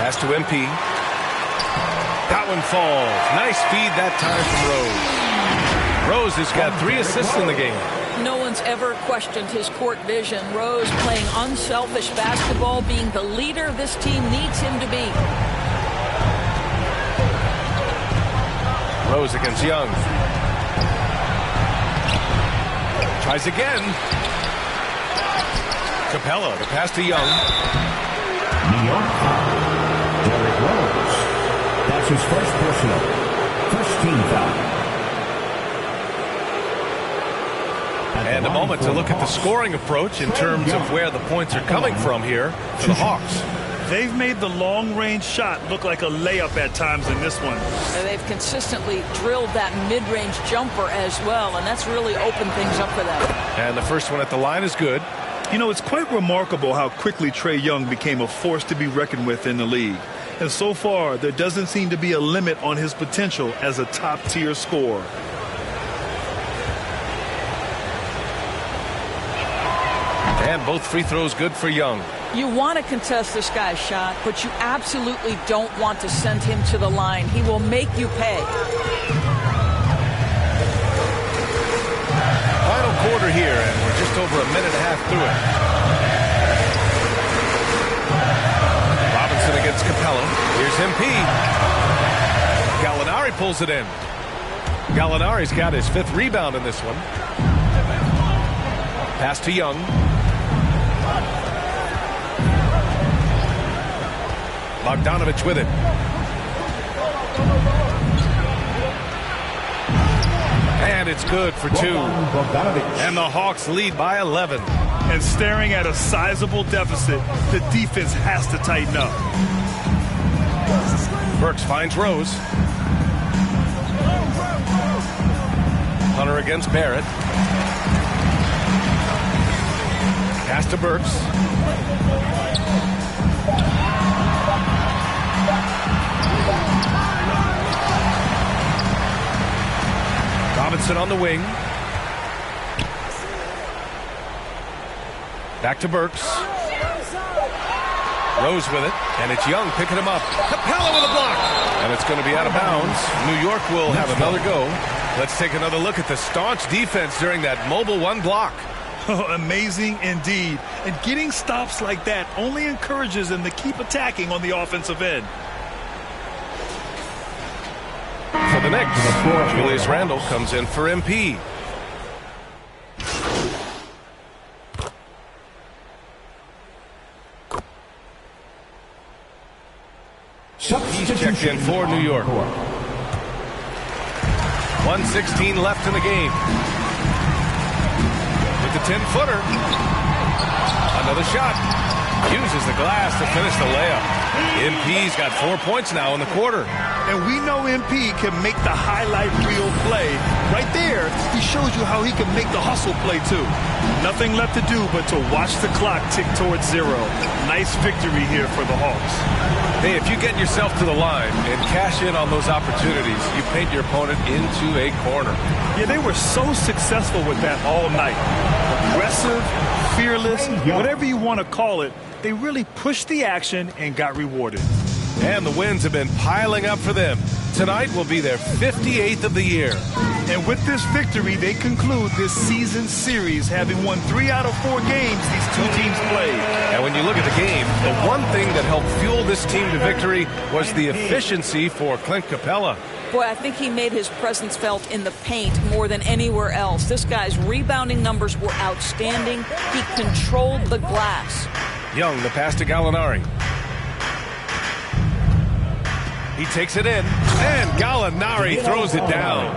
Pass to MP. That one falls. Nice feed that time from Rose. Rose has got 3 assists in the game. No one's ever questioned his court vision. Rose playing unselfish basketball, being the leader this team needs him to be. Rose against Young. Tries again. Capella, the pass to Young. New York foul. Derrick Rose. That's his first personal. First team foul. And a moment to look at the scoring approach in terms of where the points are coming from here for the Hawks. They've made the long-range shot look like a layup at times in this one. And they've consistently drilled that mid-range jumper as well, and that's really opened things up for them. And the first one at the line is good. You know, it's quite remarkable how quickly Trae Young became a force to be reckoned with in the league. And so far, there doesn't seem to be a limit on his potential as a top-tier scorer. And both free throws good for Young. You want to contest this guy's shot, but you absolutely don't want to send him to the line. He will make you pay. Final quarter here, and we're just over a minute and a half through it. Robinson against Capella. Here's MP. Gallinari pulls it in. Gallinari's got his 5th rebound in this one. Pass to Young. Bogdanovich with it. And it's good for 2. And the Hawks lead by 11. And staring at a sizable deficit, the defense has to tighten up. Burks finds Rose. Hunter against Barrett. Pass to Burks. Robinson on the wing. Back to Burks. Rose with it, and it's Young picking him up. Capella with a block, and it's going to be out of bounds. New York will have another go. Let's take another look at the staunch defense during that mobile 1 block. Amazing indeed. And getting stops like that only encourages them to keep attacking on the offensive end. For the Knicks, Julius Randle comes in for MP. He's checked in for New York. 1:16 left in the game. With the 10-footer. Another shot. Uses the glass to finish the layup. MP's got 4 points now in the quarter. And we know MP can make the highlight reel play. Right there, he shows you how he can make the hustle play too. Nothing left to do but to watch the clock tick towards 0. Nice victory here for the Hawks. Hey, if you get yourself to the line and cash in on those opportunities, you paint your opponent into a corner. Yeah, they were so successful with that all night. Aggressive, fearless, whatever you want to call it, they really pushed the action and got rewarded. And the wins have been piling up for them. Tonight will be their 58th of the year. And with this victory, they conclude this season series, having won 3 out of 4 games these 2 teams played. And when you look at the game, the one thing that helped fuel this team to victory was the efficiency for Clint Capella. Boy, I think he made his presence felt in the paint more than anywhere else. This guy's rebounding numbers were outstanding. He controlled the glass. Young, the pass to Gallinari. He takes it in, and Gallinari throws it down.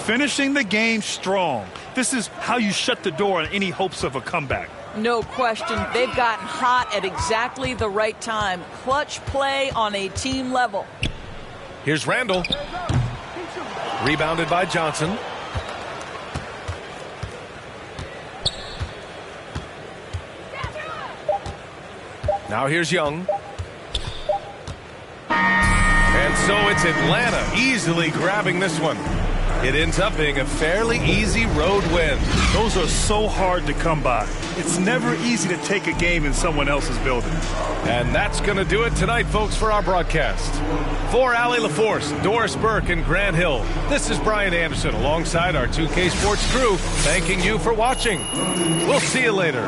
Finishing the game strong. This is how you shut the door on any hopes of a comeback. No question. They've gotten hot at exactly the right time. Clutch play on a team level. Here's Randle. Rebounded by Johnson. Now here's Young. And so it's Atlanta easily grabbing this one. It ends up being a fairly easy road win. Those are so hard to come by. It's never easy to take a game in someone else's building. And that's going to do it tonight, folks, for our broadcast. For Allie LaForce, Doris Burke, and Grant Hill, this is Brian Anderson alongside our 2K Sports crew, thanking you for watching. We'll see you later.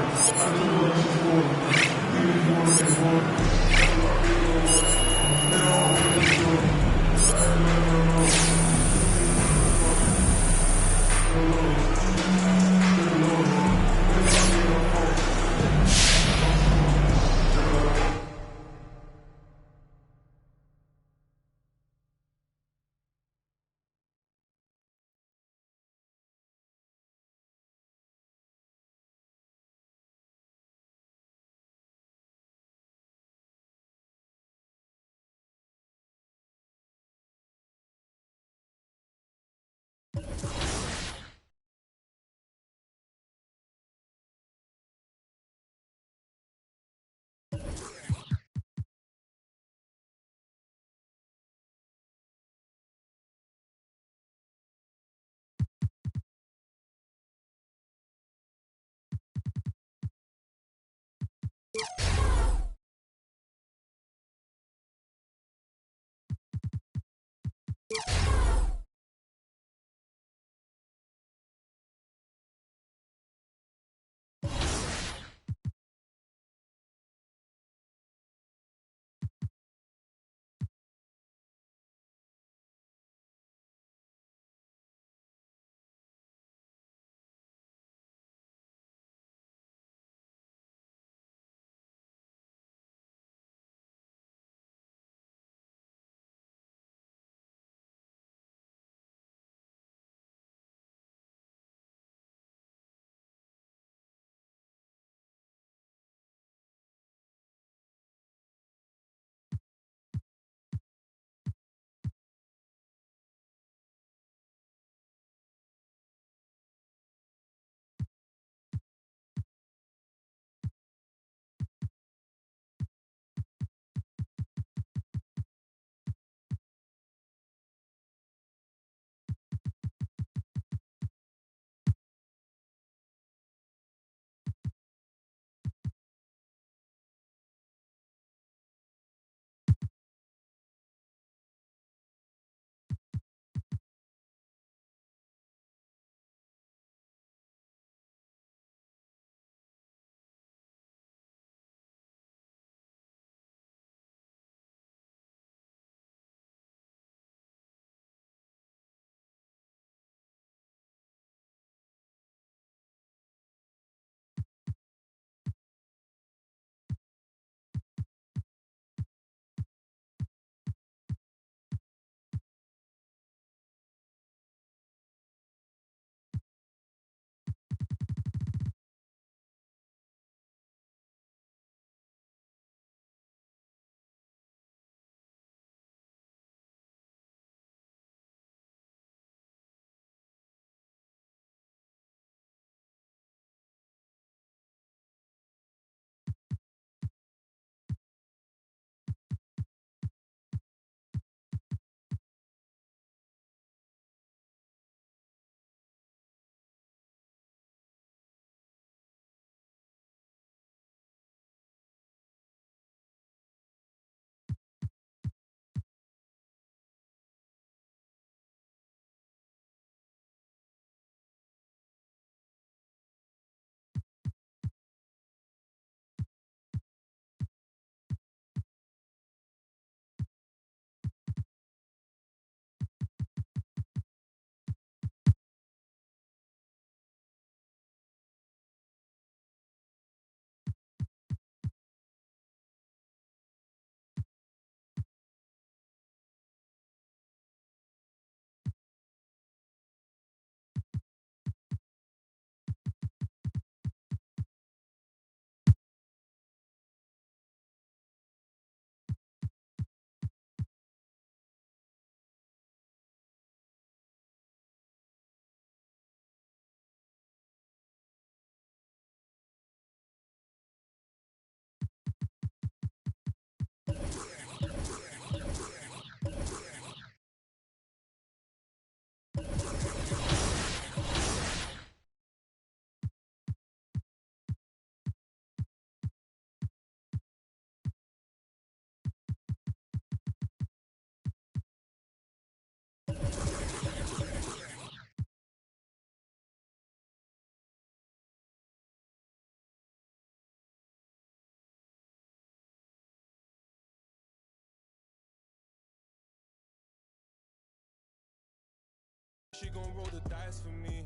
She gon' roll the dice for me,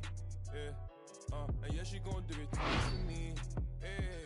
yeah. And yeah, she gon' do it twice for me, yeah.